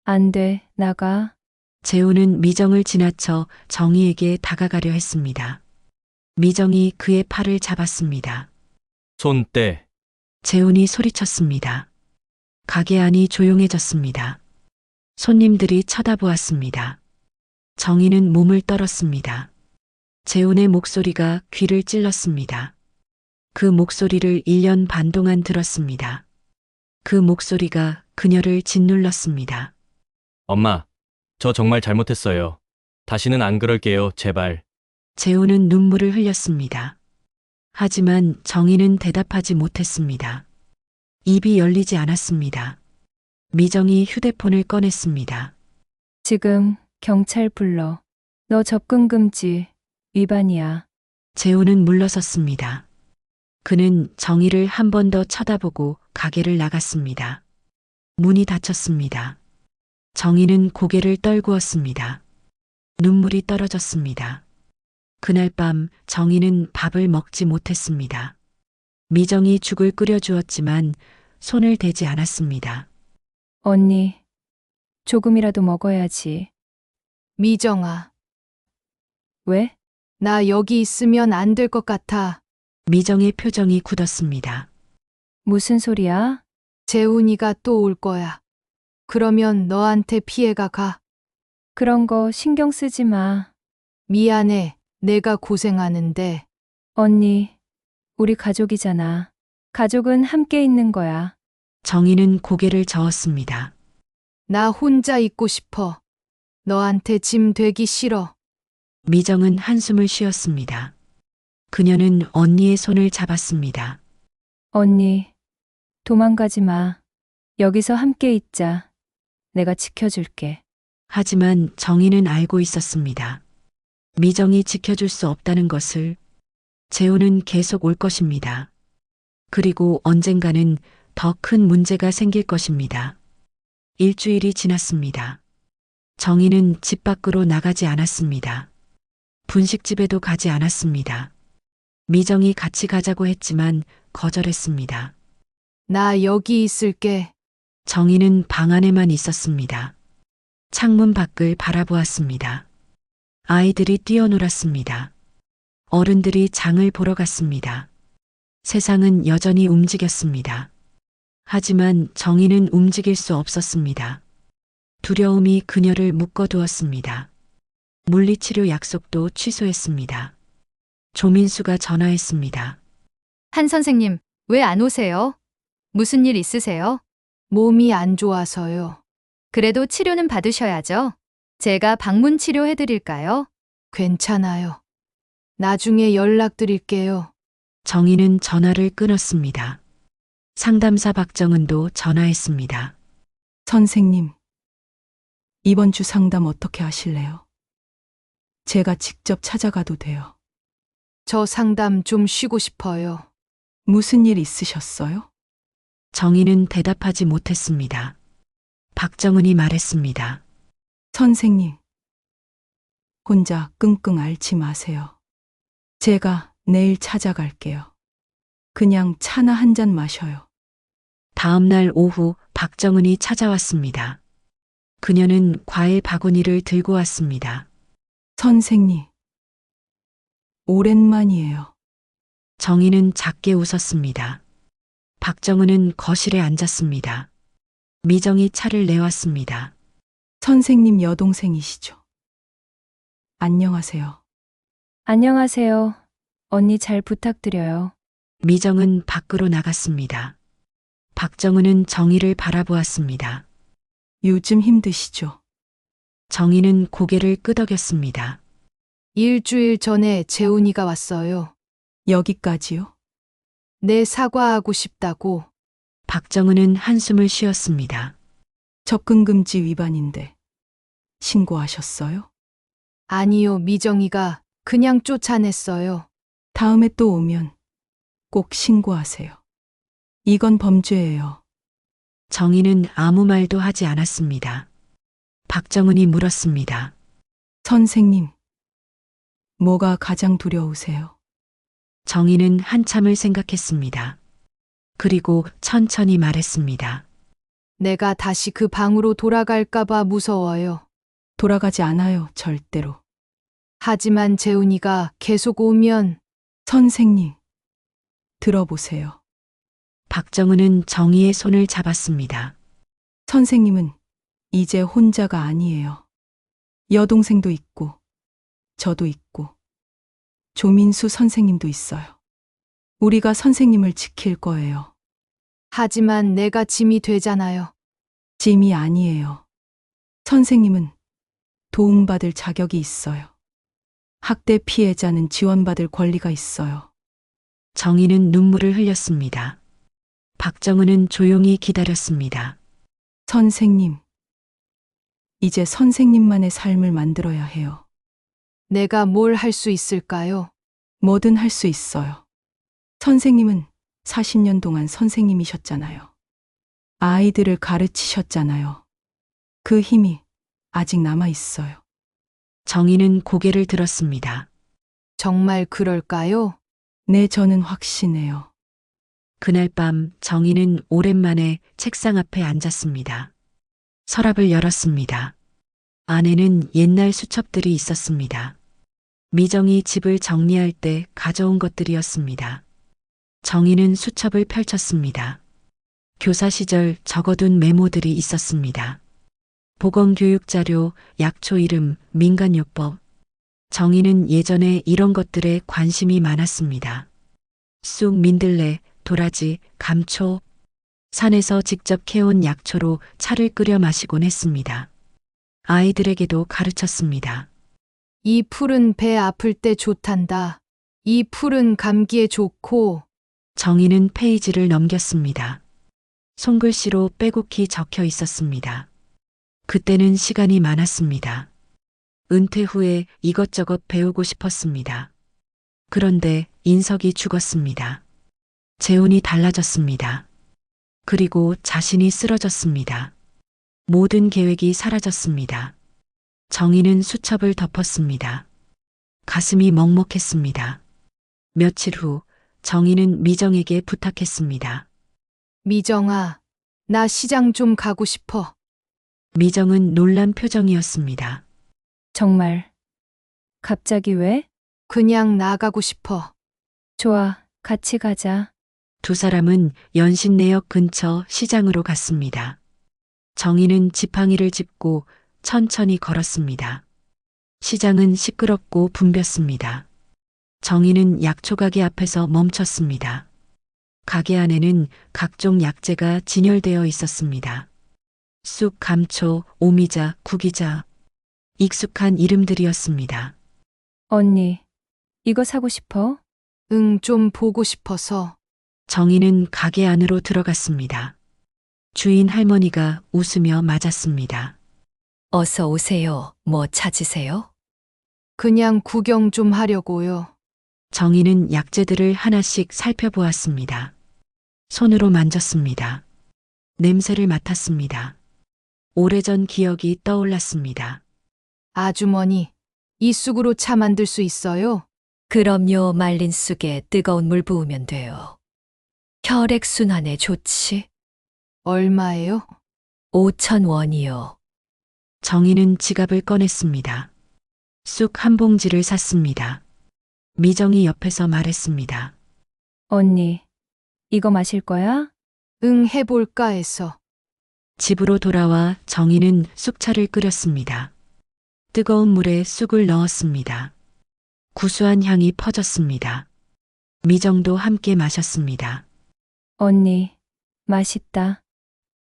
안 돼, 나가. 재훈은 미정을 지나쳐 정희에게 다가가려 했습니다. 미정이 그의 팔을 잡았습니다. 손 떼. 재훈이 소리쳤습니다. 가게 안이 조용해졌습니다. 손님들이 쳐다보았습니다. 정희는 몸을 떨었습니다. 재훈의 목소리가 귀를 찔렀습니다. 그 목소리를 1년 반 동안 들었습니다. 그 목소리가 그녀를 짓눌렀습니다. 엄마, 저 정말 잘못했어요. 다시는 안 그럴게요, 제발. 재훈은 눈물을 흘렸습니다. 하지만 정희는 대답하지 못했습니다. 입이 열리지 않았습니다. 미정이 휴대폰을 꺼냈습니다. 지금 경찰 불러. 너 접근 금지 위반이야. 재훈은 물러섰습니다. 그는 정희를 한 번 더 쳐다보고 가게를 나갔습니다. 문이 닫혔습니다. 정희는 고개를 떨구었습니다. 눈물이 떨어졌습니다. 그날 밤 정희는 밥을 먹지 못했습니다. 미정이 죽을 끓여주었지만 손을 대지 않았습니다. 언니, 조금이라도 먹어야지. 미정아, 왜? 나 여기 있으면 안 될 것 같아. 미정의 표정이 굳었습니다. 무슨 소리야? 재훈이가 또 올 거야. 그러면 너한테 피해가 가. 그런 거 신경 쓰지 마. 미안해. 내가 고생하는데. 언니, 우리 가족이잖아. 가족은 함께 있는 거야. 정희는 고개를 저었습니다. 나 혼자 있고 싶어. 너한테 짐 되기 싫어. 미정은 한숨을 쉬었습니다. 그녀는 언니의 손을 잡았습니다. 언니, 도망가지 마. 여기서 함께 있자. 내가 지켜줄게. 하지만 정희는 알고 있었습니다. 미정이 지켜줄 수 없다는 것을. 재훈은 계속 올 것입니다. 그리고 언젠가는 더 큰 문제가 생길 것입니다. 일주일이 지났습니다. 정희는 집 밖으로 나가지 않았습니다. 분식집에도 가지 않았습니다. 미정이 같이 가자고 했지만 거절했습니다. 나 여기 있을게. 정희는 방 안에만 있었습니다. 창문 밖을 바라보았습니다. 아이들이 뛰어놀았습니다. 어른들이 장을 보러 갔습니다. 세상은 여전히 움직였습니다. 하지만 정희는 움직일 수 없었습니다. 두려움이 그녀를 묶어두었습니다. 물리치료 약속도 취소했습니다. 조민수가 전화했습니다. 한 선생님, 왜 안 오세요? 무슨 일 있으세요? 몸이 안 좋아서요. 그래도 치료는 받으셔야죠. 제가 방문 치료해 드릴까요? 괜찮아요. 나중에 연락드릴게요. 정희는 전화를 끊었습니다. 상담사 박정은도 전화했습니다. 선생님, 이번 주 상담 어떻게 하실래요? 제가 직접 찾아가도 돼요. 저 상담 좀 쉬고 싶어요. 무슨 일 있으셨어요? 정희는 대답하지 못했습니다. 박정은이 말했습니다. 선생님, 혼자 끙끙 앓지 마세요. 제가 내일 찾아갈게요. 그냥 차나 한 잔 마셔요. 다음 날 오후 박정은이 찾아왔습니다. 그녀는 과일 바구니를 들고 왔습니다. 선생님, 오랜만이에요. 정희는 작게 웃었습니다. 박정은은 거실에 앉았습니다. 미정이 차를 내왔습니다. 선생님 여동생이시죠? 안녕하세요. 안녕하세요. 언니 잘 부탁드려요. 미정은 밖으로 나갔습니다. 박정은은 정희를 바라보았습니다. 요즘 힘드시죠? 정희는 고개를 끄덕였습니다. 일주일 전에 재훈이가 왔어요. 여기까지요? 내 사과하고 싶다고. 박정은은 한숨을 쉬었습니다. 접근금지 위반인데 신고하셨어요? 아니요, 미정이가 그냥 쫓아냈어요. 다음에 또 오면 꼭 신고하세요. 이건 범죄예요. 정희는 아무 말도 하지 않았습니다. 박정은이 물었습니다. 선생님, 뭐가 가장 두려우세요? 정희는 한참을 생각했습니다. 그리고 천천히 말했습니다. 내가 다시 그 방으로 돌아갈까봐 무서워요. 돌아가지 않아요, 절대로. 하지만 재훈이가 계속 오면 선생님, 들어보세요. 박정은은 정희의 손을 잡았습니다. 선생님은 이제 혼자가 아니에요. 여동생도 있고, 저도 있고, 조민수 선생님도 있어요. 우리가 선생님을 지킬 거예요. 하지만 내가 짐이 되잖아요. 짐이 아니에요. 선생님은 도움받을 자격이 있어요. 학대 피해자는 지원받을 권리가 있어요. 정희는 눈물을 흘렸습니다. 박정은은 조용히 기다렸습니다. 선생님, 이제 선생님만의 삶을 만들어야 해요. 내가 뭘 할 수 있을까요? 뭐든 할 수 있어요. 선생님은 40년 동안 선생님이셨잖아요. 아이들을 가르치셨잖아요. 그 힘이 아직 남아 있어요. 정희는 고개를 들었습니다. 정말 그럴까요? 네, 저는 확신해요. 그날 밤 정희는 오랜만에 책상 앞에 앉았습니다. 서랍을 열었습니다. 안에는 옛날 수첩들이 있었습니다. 미정이 집을 정리할 때 가져온 것들이었습니다. 정희는 수첩을 펼쳤습니다. 교사 시절 적어둔 메모들이 있었습니다. 보건교육자료, 약초 이름, 민간요법. 정희는 예전에 이런 것들에 관심이 많았습니다. 쑥, 민들레, 도라지, 감초. 산에서 직접 캐온 약초로 차를 끓여 마시곤 했습니다. 아이들에게도 가르쳤습니다. 이 풀은 배 아플 때 좋단다. 이 풀은 감기에 좋고. 정희는 페이지를 넘겼습니다. 손글씨로 빼곡히 적혀 있었습니다. 그때는 시간이 많았습니다. 은퇴 후에 이것저것 배우고 싶었습니다. 그런데 인석이 죽었습니다. 재훈이 달라졌습니다. 그리고 자신이 쓰러졌습니다. 모든 계획이 사라졌습니다. 정희는 수첩을 덮었습니다. 가슴이 먹먹했습니다. 며칠 후 정희는 미정에게 부탁했습니다. 미정아, 나 시장 좀 가고 싶어. 미정은 놀란 표정이었습니다. 정말. 갑자기 왜? 그냥 나가고 싶어. 좋아, 같이 가자. 두 사람은 연신내역 근처 시장으로 갔습니다. 정희는 지팡이를 짚고 천천히 걸었습니다. 시장은 시끄럽고 붐볐습니다. 정희는 약초 가게 앞에서 멈췄습니다. 가게 안에는 각종 약재가 진열되어 있었습니다. 쑥, 감초, 오미자, 구기자. 익숙한 이름들이었습니다. 언니, 이거 사고 싶어? 응, 좀 보고 싶어서. 정희는 가게 안으로 들어갔습니다. 주인 할머니가 웃으며 맞았습니다. 어서 오세요. 뭐 찾으세요? 그냥 구경 좀 하려고요. 정희는 약재들을 하나씩 살펴보았습니다. 손으로 만졌습니다. 냄새를 맡았습니다. 오래전 기억이 떠올랐습니다. 아주머니, 이 쑥으로 차 만들 수 있어요? 그럼요. 말린 쑥에 뜨거운 물 부으면 돼요. 혈액순환에 좋지. 얼마예요? 5,000원이요. 정희는 지갑을 꺼냈습니다. 쑥 한 봉지를 샀습니다. 미정이 옆에서 말했습니다. 언니, 이거 마실 거야? 응, 해볼까 해서. 집으로 돌아와 정희는 쑥차를 끓였습니다. 뜨거운 물에 쑥을 넣었습니다. 구수한 향이 퍼졌습니다. 미정도 함께 마셨습니다. 언니, 맛있다.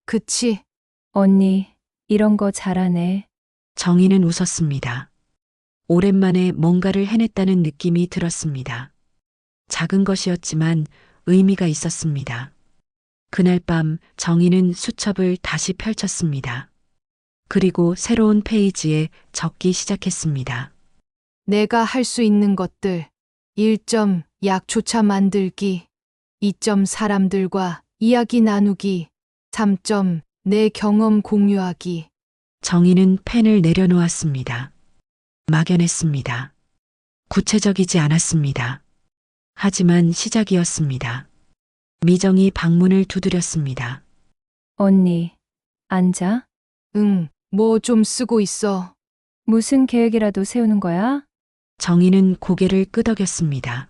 그치? 언니, 이런 거 잘하네. 정희는 웃었습니다. 오랜만에 뭔가를 해냈다는 느낌이 들었습니다. 작은 것이었지만 의미가 있었습니다. 그날 밤 정희는 수첩을 다시 펼쳤습니다. 그리고 새로운 페이지에 적기 시작했습니다. 내가 할 수 있는 것들. 1점 약초차 만들기. 2점 사람들과 이야기 나누기. 3점 내 경험 공유하기. 정희는 펜을 내려놓았습니다. 막연했습니다. 구체적이지 않았습니다. 하지만 시작이었습니다. 미정이 방문을 두드렸습니다. 언니, 앉아. 응, 뭐 좀 쓰고 있어. 무슨 계획이라도 세우는 거야? 정희는 고개를 끄덕였습니다.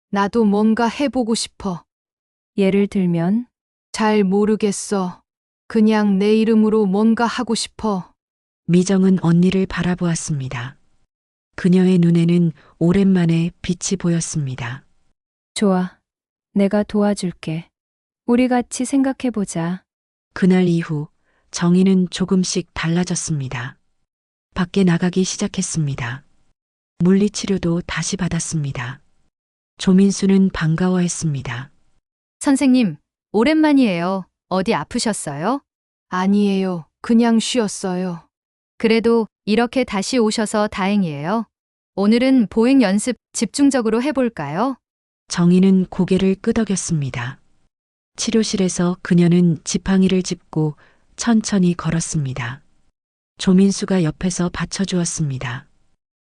나도 뭔가 해보고 싶어. 예를 들면, 잘 모르겠어. 그냥 내 이름으로 뭔가 하고 싶어. 미정은 언니를 바라보았습니다. 그녀의 눈에는 오랜만에 빛이 보였습니다. 좋아. 내가 도와줄게. 우리 같이 생각해보자. 그날 이후 정희는 조금씩 달라졌습니다. 밖에 나가기 시작했습니다. 물리치료도 다시 받았습니다. 조민수는 반가워했습니다. 선생님, 오랜만이에요. 어디 아프셨어요? 아니에요. 그냥 쉬었어요. 그래도 이렇게 다시 오셔서 다행이에요. 오늘은 보행 연습 집중적으로 해볼까요? 정희는 고개를 끄덕였습니다. 치료실에서 그녀는 지팡이를 짚고 천천히 걸었습니다. 조민수가 옆에서 받쳐주었습니다.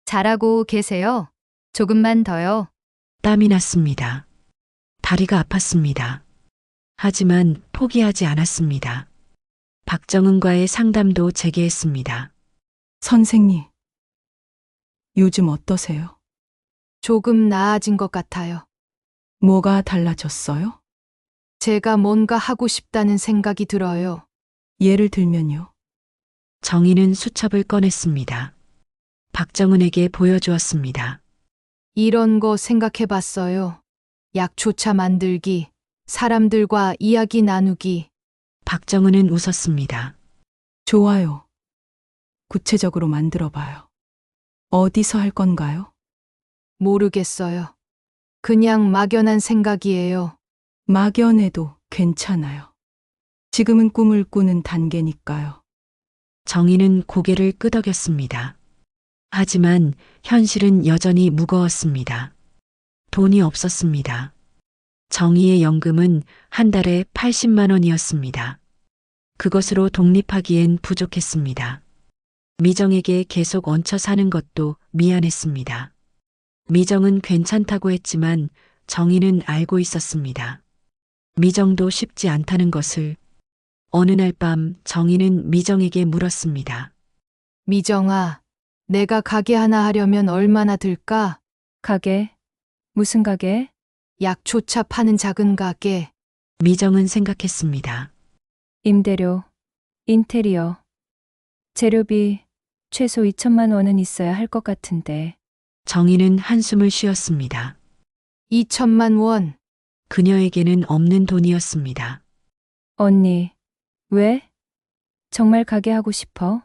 잘하고 계세요. 조금만 더요. 땀이 났습니다. 다리가 아팠습니다. 하지만 포기하지 않았습니다. 박정은과의 상담도 재개했습니다. 선생님, 요즘 어떠세요? 조금 나아진 것 같아요. 뭐가 달라졌어요? 제가 뭔가 하고 싶다는 생각이 들어요. 예를 들면요. 정희는 수첩을 꺼냈습니다. 박정은에게 보여주었습니다. 이런 거 생각해 봤어요. 약초차 만들기, 사람들과 이야기 나누기. 박정은은 웃었습니다. 좋아요. 구체적으로 만들어 봐요. 어디서 할 건가요? 모르겠어요. 그냥 막연한 생각이에요. 막연해도 괜찮아요. 지금은 꿈을 꾸는 단계니까요. 정희는 고개를 끄덕였습니다. 하지만 현실은 여전히 무거웠습니다. 돈이 없었습니다. 정희의 연금은 한 달에 80만 원이었습니다. 그것으로 독립하기엔 부족했습니다. 미정에게 계속 얹혀 사는 것도 미안했습니다. 미정은 괜찮다고 했지만 정희는 알고 있었습니다. 미정도 쉽지 않다는 것을 어느 날 밤 정희는 미정에게 물었습니다. 미정아, 내가 가게 하나 하려면 얼마나 들까? 가게? 무슨 가게? 약초차 파는 작은 가게. 미정은 생각했습니다. 임대료, 인테리어, 재료비 최소 2천만 원은 있어야 할 것 같은데. 정희는 한숨을 쉬었습니다. 2천만 원. 그녀에게는 없는 돈이었습니다. 언니, 왜? 정말 가게 하고 싶어?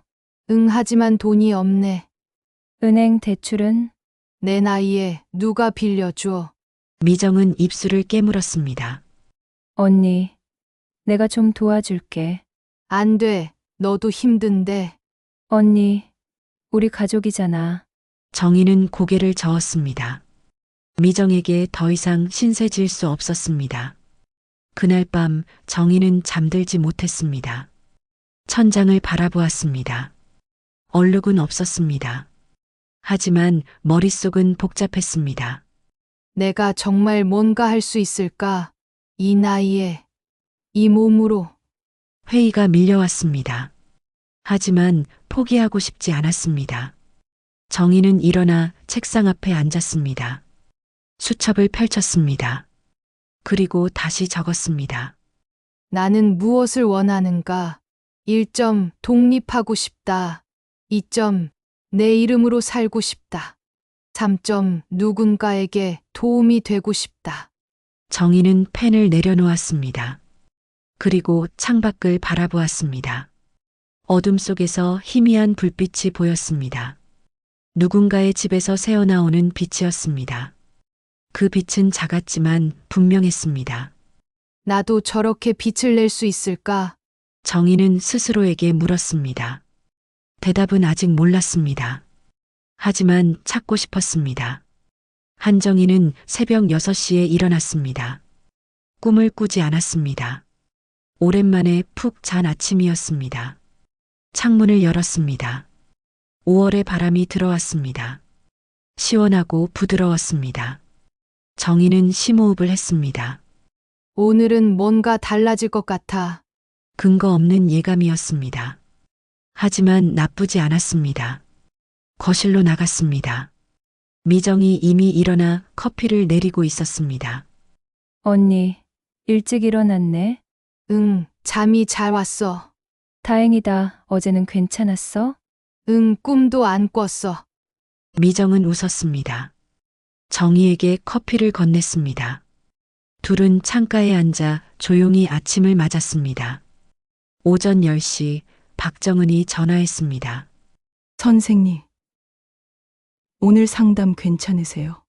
응, 하지만 돈이 없네. 은행 대출은? 내 나이에 누가 빌려줘. 미정은 입술을 깨물었습니다. 언니, 내가 좀 도와줄게. 안 돼. 너도 힘든데. 언니, 우리 가족이잖아. 정희는 고개를 저었습니다. 미정에게 더 이상 신세질 수 없었습니다. 그날 밤 정희는 잠들지 못했습니다. 천장을 바라보았습니다. 얼룩은 없었습니다. 하지만 머릿속은 복잡했습니다. 내가 정말 뭔가 할 수 있을까? 이 나이에, 이 몸으로. 회의가 밀려왔습니다. 하지만 포기하고 싶지 않았습니다. 정희는 일어나 책상 앞에 앉았습니다. 수첩을 펼쳤습니다. 그리고 다시 적었습니다. 나는 무엇을 원하는가? 1점 독립하고 싶다. 2점 내 이름으로 살고 싶다. 3점 누군가에게 도움이 되고 싶다. 정희는 펜을 내려놓았습니다. 그리고 창밖을 바라보았습니다. 어둠 속에서 희미한 불빛이 보였습니다. 누군가의 집에서 새어나오는 빛이었습니다. 그 빛은 작았지만 분명했습니다. 나도 저렇게 빛을 낼 수 있을까? 정희는 스스로에게 물었습니다. 대답은 아직 몰랐습니다. 하지만 찾고 싶었습니다. 한정희는 새벽 6시에 일어났습니다. 꿈을 꾸지 않았습니다. 오랜만에 푹 잔 아침이었습니다. 창문을 열었습니다. 5월의 바람이 들어왔습니다. 시원하고 부드러웠습니다. 정희는 심호흡을 했습니다. 오늘은 뭔가 달라질 것 같아. 근거 없는 예감이었습니다. 하지만 나쁘지 않았습니다. 거실로 나갔습니다. 미정이 이미 일어나 커피를 내리고 있었습니다. 언니, 일찍 일어났네. 응, 잠이 잘 왔어. 다행이다. 어제는 괜찮았어? 응, 꿈도 안 꿨어. 미정은 웃었습니다. 정희에게 커피를 건넸습니다. 둘은 창가에 앉아 조용히 아침을 맞았습니다. 오전 10시 박정은이 전화했습니다. 선생님, 오늘 상담 괜찮으세요?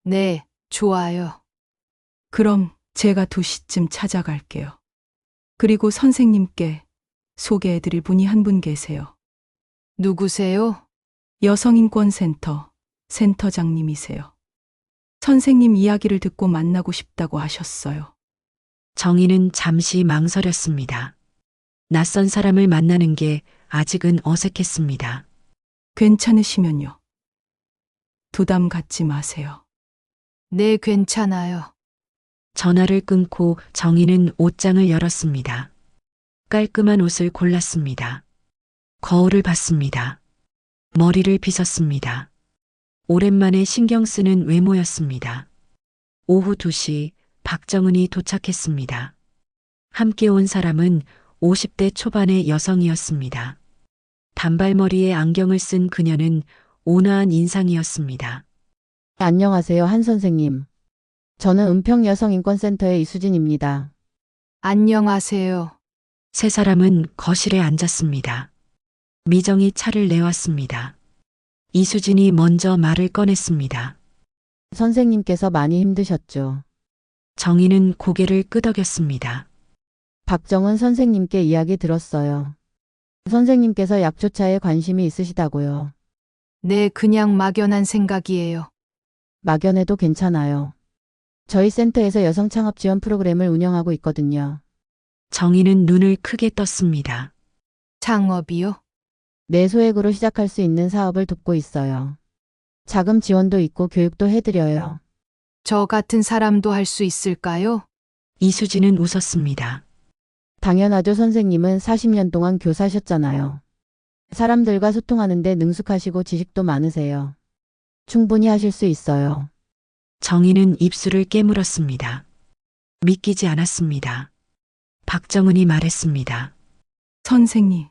네, 좋아요. 그럼 제가 2시쯤 찾아갈게요. 그리고 선생님께 소개해드릴 분이 한 분 계세요. 누구세요? 여성인권센터 센터장님이세요. 선생님 이야기를 듣고 만나고 싶다고 하셨어요. 정희는 잠시 망설였습니다. 낯선 사람을 만나는 게 아직은 어색했습니다. 괜찮으시면요. 부담 갖지 마세요. 네, 괜찮아요. 전화를 끊고 정희는 옷장을 열었습니다. 깔끔한 옷을 골랐습니다. 거울을 봤습니다. 머리를 빗었습니다. 오랜만에 신경 쓰는 외모였습니다. 오후 2시 박정은이 도착했습니다. 함께 온 사람은 50대 초반의 여성이었습니다. 단발머리에 안경을 쓴 그녀는 온화한 인상이었습니다. 안녕하세요, 한 선생님. 저는 은평여성인권센터의 이수진입니다. 안녕하세요. 세 사람은 거실에 앉았습니다. 미정이 차를 내왔습니다. 이수진이 먼저 말을 꺼냈습니다. 선생님께서 많이 힘드셨죠? 정희는 고개를 끄덕였습니다. 박정은 선생님께 이야기 들었어요. 선생님께서 약초차에 관심이 있으시다고요. 네, 그냥 막연한 생각이에요. 막연해도 괜찮아요. 저희 센터에서 여성 창업 지원 프로그램을 운영하고 있거든요. 정희는 눈을 크게 떴습니다. 창업이요? 내 소액으로 시작할 수 있는 사업을 돕고 있어요. 자금 지원도 있고 교육도 해드려요. 저 같은 사람도 할 수 있을까요? 이수진은 웃었습니다. 당연하죠. 선생님은 40년 동안 교사셨잖아요. 사람들과 소통하는데 능숙하시고 지식도 많으세요. 충분히 하실 수 있어요. 정희는 입술을 깨물었습니다. 믿기지 않았습니다. 박정은이 말했습니다. 선생님,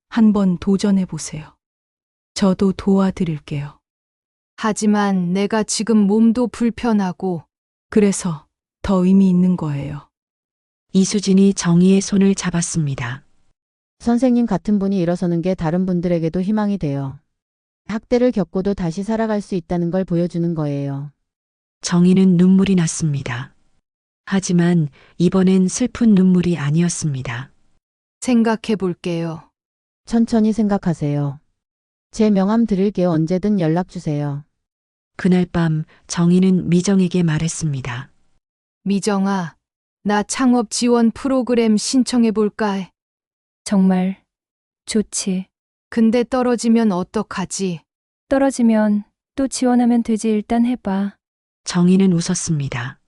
한번 도전해 보세요. 저도 도와드릴게요. 하지만 내가 지금 몸도 불편하고 그래서 더 의미 있는 거예요. 이수진이 정희의 손을 잡았습니다. 선생님 같은 분이 일어서는 게 다른 분들에게도 희망이 돼요. 학대를 겪고도 다시 살아갈 수 있다는 걸 보여주는 거예요. 정희는 눈물이 났습니다. 하지만 이번엔 슬픈 눈물이 아니었습니다. 생각해 볼게요. 천천히 생각하세요. 제 명함 드릴게요. 언제든 연락 주세요. 그날 밤 정희는 미정에게 말했습니다. 미정아, 나 창업 지원 프로그램 신청해 볼까 해. 정말 좋지. 근데 떨어지면 어떡하지? 떨어지면 또 지원하면 되지. 일단 해봐. 정희는 웃었습니다.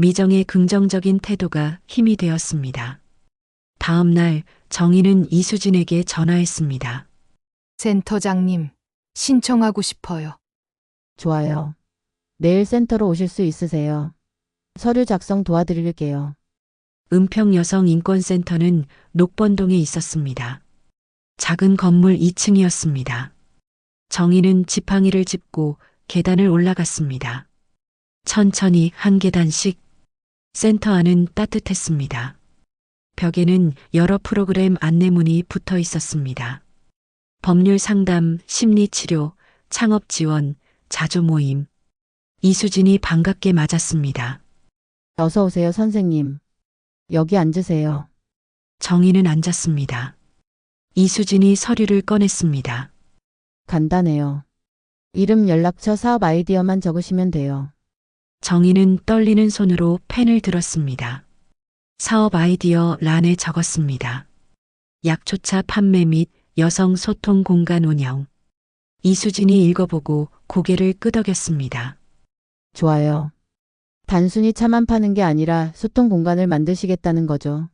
미정의 긍정적인 태도가 힘이 되었습니다. 다음 날 정희는 이수진에게 전화했습니다. 센터장님, 신청하고 싶어요. 좋아요. 내일 센터로 오실 수 있으세요? 서류 작성 도와드릴게요. 은평여성인권센터는 녹번동에 있었습니다. 작은 건물 2층이었습니다. 정희는 지팡이를 짚고 계단을 올라갔습니다. 천천히 한 계단씩. 센터 안은 따뜻했습니다. 벽에는 여러 프로그램 안내문이 붙어 있었습니다. 법률 상담, 심리치료, 창업 지원, 자조 모임. 이수진이 반갑게 맞았습니다. 어서 오세요, 선생님. 여기 앉으세요. 정희는 앉았습니다. 이수진이 서류를 꺼냈습니다. 간단해요. 이름, 연락처, 사업 아이디어만 적으시면 돼요. 정희는 떨리는 손으로 펜을 들었습니다. 사업 아이디어 란에 적었습니다. 약초차 판매 및 여성 소통 공간 운영. 이수진이 읽어보고 고개를 끄덕였습니다. 좋아요. 단순히 차만 파는 게 아니라 소통 공간을 만드시겠다는 거죠.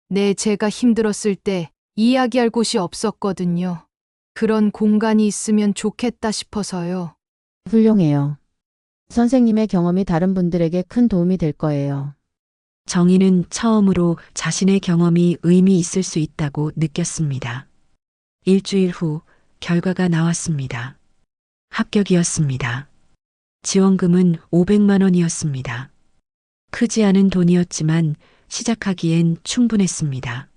네, 제가 힘들었을 때 이야기할 곳이 없었거든요. 그런 공간이 있으면 좋겠다 싶어서요. 훌륭해요. 선생님의 경험이 다른 분들에게 큰 도움이 될 거예요. 정희는 처음으로 자신의 경험이 의미 있을 수 있다고 느꼈습니다. 일주일 후 결과가 나왔습니다. 합격이었습니다. 지원금은 500만 원이었습니다. 크지 않은 돈이었지만 시작하기엔 충분했습니다.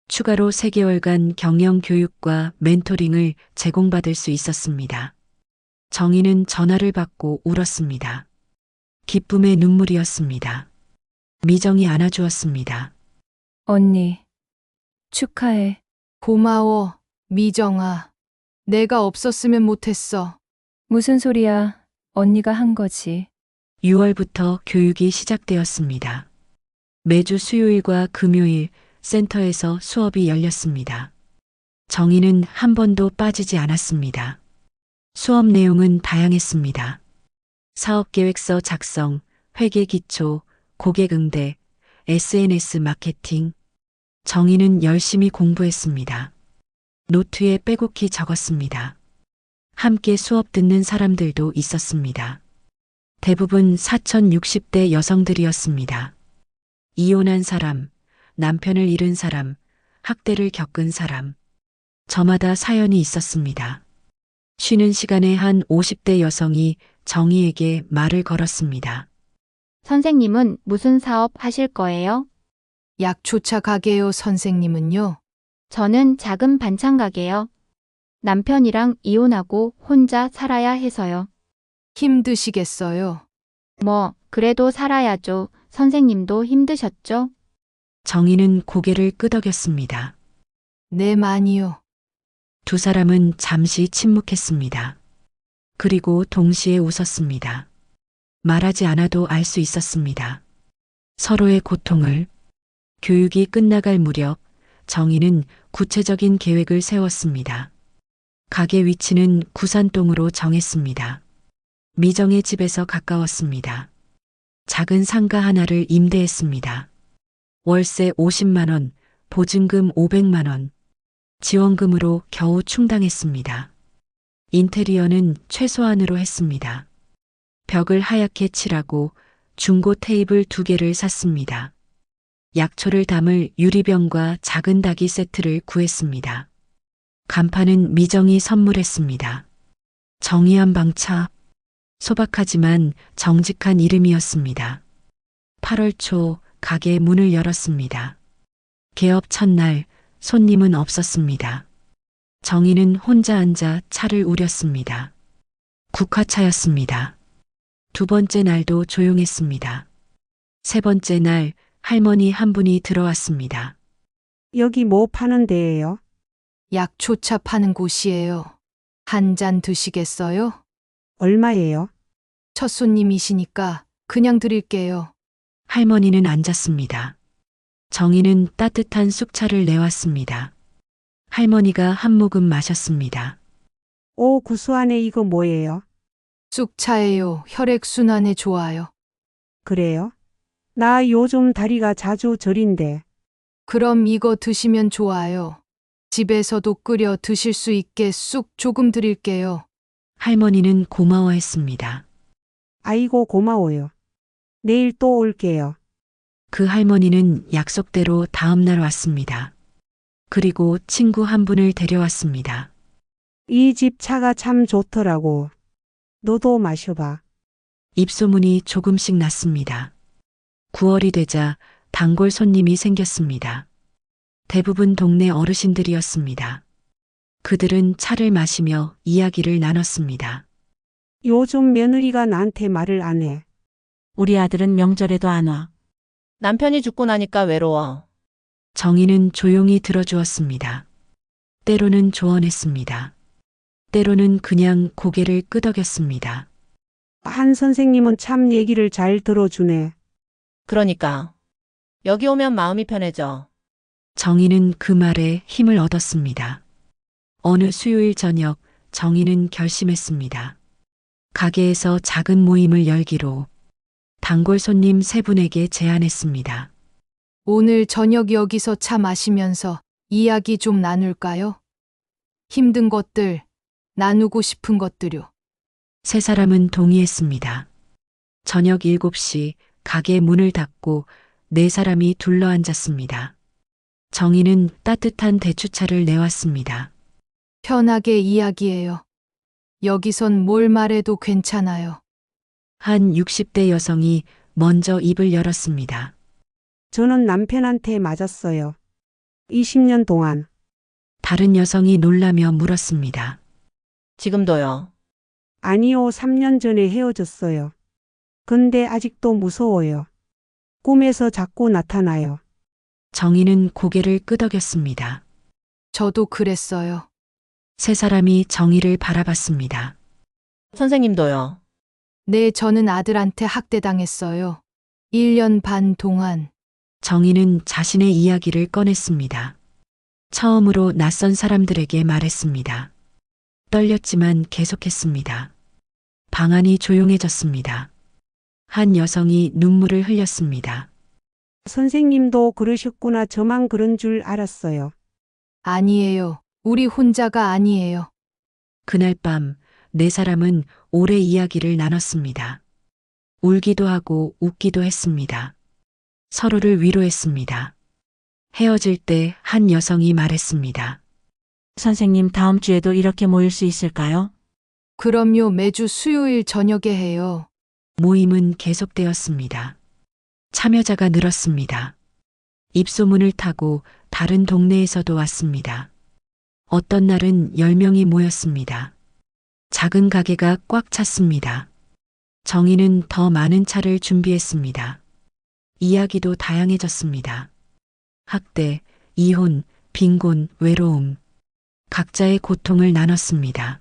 추가로 3개월간 경영 교육과 멘토링을 제공받을 수 있었습니다. 정희는 전화를 받고 울었습니다. 기쁨의 눈물이었습니다. 미정이 안아주었습니다. 언니, 축하해. 고마워, 미정아. 내가 없었으면 못했어. 무슨 소리야. 언니가 한 거지. 6월부터 교육이 시작되었습니다. 매주 수요일과 금요일 센터에서 수업이 열렸습니다. 정희는 한 번도 빠지지 않았습니다. 수업 내용은 다양했습니다. 사업계획서 작성, 회계기초, 고객응대, SNS 마케팅. 정희는 열심히 공부했습니다. 노트에 빼곡히 적었습니다. 함께 수업 듣는 사람들도 있었습니다. 대부분 4060대 여성들이었습니다. 이혼한 사람, 남편을 잃은 사람, 학대를 겪은 사람. 저마다 사연이 있었습니다. 쉬는 시간에 한 50대 여성이 정희에게 말을 걸었습니다. 선생님은 무슨 사업 하실 거예요? 약초차 가게요, 선생님은요? 저는 작은 반찬 가게요. 남편이랑 이혼하고 혼자 살아야 해서요. 힘드시겠어요? 뭐, 그래도 살아야죠. 선생님도 힘드셨죠? 정희는 고개를 끄덕였습니다. 네, 많이요. 두 사람은 잠시 침묵했습니다. 그리고 동시에 웃었습니다. 말하지 않아도 알 수 있었습니다. 서로의 고통을. 교육이 끝나갈 무렵 정희는 구체적인 계획을 세웠습니다. 가게 위치는 구산동으로 정했습니다. 미정의 집에서 가까웠습니다. 작은 상가 하나를 임대했습니다. 월세 50만 원, 보증금 500만 원, 지원금으로 겨우 충당했습니다. 인테리어는 최소한으로 했습니다. 벽을 하얗게 칠하고 중고 테이블 2개를 샀습니다. 약초를 담을 유리병과 작은 닭이 세트를 구했습니다. 간판은 미정이 선물했습니다. 정의한 방차. 소박하지만 정직한 이름이었습니다. 8월 초 가게 문을 열었습니다. 개업 첫날 손님은 없었습니다. 정희는 혼자 앉아 차를 우렸습니다. 국화차였습니다. 두 번째 날도 조용했습니다. 세 번째 날 할머니 한 분이 들어왔습니다. 여기 뭐 파는 데예요? 약초차 파는 곳이에요. 한 잔 드시겠어요? 얼마예요? 첫 손님이시니까 그냥 드릴게요. 할머니는 앉았습니다. 정희는 따뜻한 쑥차를 내왔습니다. 할머니가 한 모금 마셨습니다. 오, 구수하네. 이거 뭐예요? 쑥차예요. 혈액순환에 좋아요. 그래요? 나 요즘 다리가 자주 저린데. 그럼 이거 드시면 좋아요. 집에서도 끓여 드실 수 있게 쑥 조금 드릴게요. 할머니는 고마워했습니다. 아이고, 고마워요. 내일 또 올게요. 그 할머니는 약속대로 다음 날 왔습니다. 그리고 친구 한 분을 데려왔습니다. 이 집 차가 참 좋더라고. 너도 마셔봐. 입소문이 조금씩 났습니다. 9월이 되자 단골 손님이 생겼습니다. 대부분 동네 어르신들이었습니다. 그들은 차를 마시며 이야기를 나눴습니다. 요즘 며느리가 나한테 말을 안 해. 우리 아들은 명절에도 안 와. 남편이 죽고 나니까 외로워. 정희는 조용히 들어주었습니다. 때로는 조언했습니다. 때로는 그냥 고개를 끄덕였습니다. 한 선생님은 참 얘기를 잘 들어주네. 그러니까. 여기 오면 마음이 편해져. 정희는 그 말에 힘을 얻었습니다. 어느 수요일 저녁 정희는 결심했습니다. 가게에서 작은 모임을 열기로 단골 손님 3분에게 제안했습니다. 오늘 저녁 여기서 차 마시면서 이야기 좀 나눌까요? 힘든 것들, 나누고 싶은 것들요. 3사람은 동의했습니다. 저녁 7시 가게 문을 닫고 4사람이 둘러앉았습니다. 정희는 따뜻한 대추차를 내왔습니다. 편하게 이야기해요. 여기선 뭘 말해도 괜찮아요. 한 60대 여성이 먼저 입을 열었습니다. 저는 남편한테 맞았어요. 20년 동안. 다른 여성이 놀라며 물었습니다. 지금도요? 아니요, 3년 전에 헤어졌어요. 근데 아직도 무서워요. 꿈에서 자꾸 나타나요. 정희는 고개를 끄덕였습니다. 저도 그랬어요. 3사람이 정희를 바라봤습니다. 선생님도요? 네, 저는 아들한테 학대당했어요. 1년 반 동안. 정희는 자신의 이야기를 꺼냈습니다. 처음으로 낯선 사람들에게 말했습니다. 떨렸지만 계속했습니다. 방 안이 조용해졌습니다. 한 여성이 눈물을 흘렸습니다. 선생님도 그러셨구나. 저만 그런 줄 알았어요. 아니에요. 우리 혼자가 아니에요. 그날 밤 4사람은 오래 이야기를 나눴습니다. 울기도 하고 웃기도 했습니다. 서로를 위로했습니다. 헤어질 때 한 여성이 말했습니다. 선생님, 다음 주에도 이렇게 모일 수 있을까요? 그럼요. 매주 수요일 저녁에 해요. 모임은 계속되었습니다. 참여자가 늘었습니다. 입소문을 타고 다른 동네에서도 왔습니다. 어떤 날은 10명이 모였습니다. 작은 가게가 꽉 찼습니다. 정희는 더 많은 차를 준비했습니다. 이야기도 다양해졌습니다. 학대, 이혼, 빈곤, 외로움. 각자의 고통을 나눴습니다.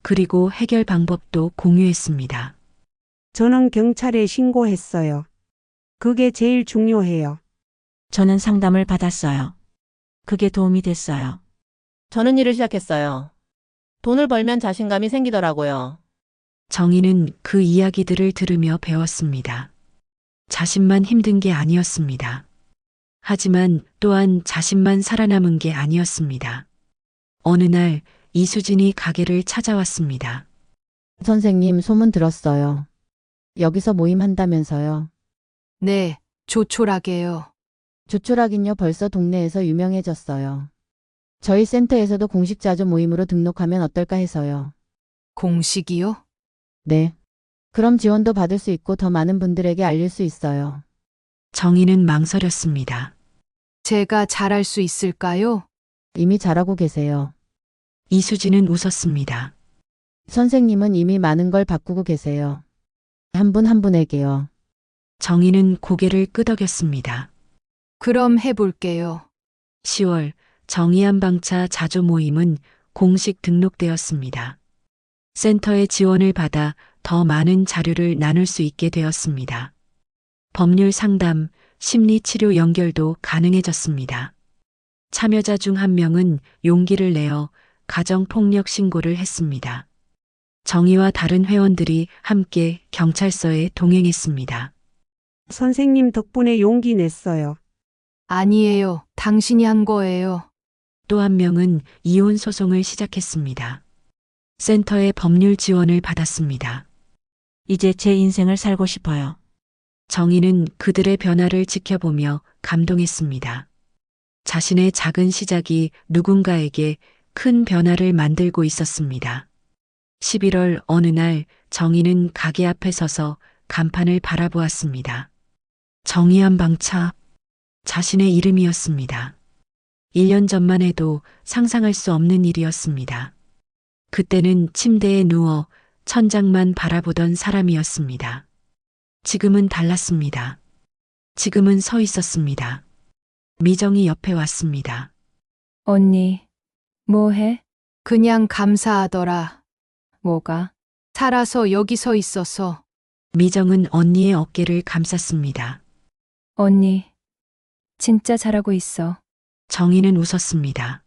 그리고 해결 방법도 공유했습니다. 저는 경찰에 신고했어요. 그게 제일 중요해요. 저는 상담을 받았어요. 그게 도움이 됐어요. 저는 일을 시작했어요. 돈을 벌면 자신감이 생기더라고요. 정희는 그 이야기들을 들으며 배웠습니다. 자신만 힘든 게 아니었습니다. 하지만 또한 자신만 살아남은 게 아니었습니다. 어느 날 이수진이 가게를 찾아왔습니다. 선생님, 소문 들었어요. 여기서 모임한다면서요. 네, 조촐하게요. 조촐하긴요, 벌써 동네에서 유명해졌어요. 저희 센터에서도 공식 자조 모임으로 등록하면 어떨까 해서요. 공식이요? 네. 그럼 지원도 받을 수 있고 더 많은 분들에게 알릴 수 있어요. 정희는 망설였습니다. 제가 잘할 수 있을까요? 이미 잘하고 계세요. 이수진은 웃었습니다. 선생님은 이미 많은 걸 바꾸고 계세요. 한 분 한 분에게요. 정희는 고개를 끄덕였습니다. 그럼 해볼게요. 10월 정의한방차 자조 모임은 공식 등록되었습니다. 센터의 지원을 받아 더 많은 자료를 나눌 수 있게 되었습니다. 법률 상담, 심리치료 연결도 가능해졌습니다. 참여자 중 한 명은 용기를 내어 가정폭력 신고를 했습니다. 정희와 다른 회원들이 함께 경찰서에 동행했습니다. 선생님 덕분에 용기 냈어요. 아니에요. 당신이 한 거예요. 또 한 명은 이혼 소송을 시작했습니다. 센터의 법률 지원을 받았습니다. 이제 제 인생을 살고 싶어요. 정희는 그들의 변화를 지켜보며 감동했습니다. 자신의 작은 시작이 누군가에게 큰 변화를 만들고 있었습니다. 11월 어느 날 정희는 가게 앞에 서서 간판을 바라보았습니다. 정의한방차, 자신의 이름이었습니다. 1년 전만 해도 상상할 수 없는 일이었습니다. 그때는 침대에 누워 천장만 바라보던 사람이었습니다. 지금은 달랐습니다. 지금은 서 있었습니다. 미정이 옆에 왔습니다. 언니, 뭐해? 그냥 감사하더라. 뭐가? 살아서 여기 서 있어서. 미정은 언니의 어깨를 감쌌습니다. 언니, 진짜 잘하고 있어. 정희는 웃었습니다.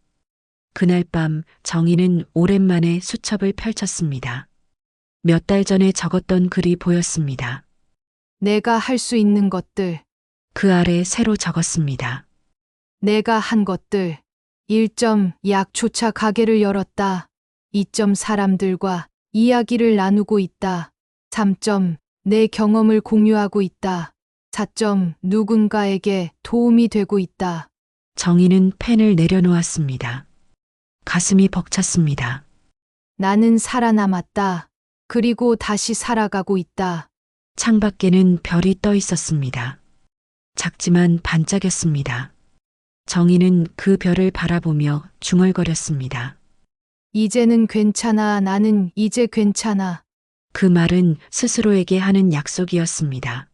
그날 밤 정희는 오랜만에 수첩을 펼쳤습니다. 몇 달 전에 적었던 글이 보였습니다. 내가 할 수 있는 것들. 그 아래 새로 적었습니다. 내가 한 것들. 1점 약초차 가게를 열었다. 2점 사람들과 이야기를 나누고 있다. 3점 내 경험을 공유하고 있다. 4점 누군가에게 도움이 되고 있다. 정희는 펜을 내려놓았습니다. 가슴이 벅찼습니다. 나는 살아남았다. 그리고 다시 살아가고 있다. 창밖에는 별이 떠 있었습니다. 작지만 반짝였습니다. 정희는 그 별을 바라보며 중얼거렸습니다. 이제는 괜찮아. 나는 이제 괜찮아. 그 말은 스스로에게 하는 약속이었습니다.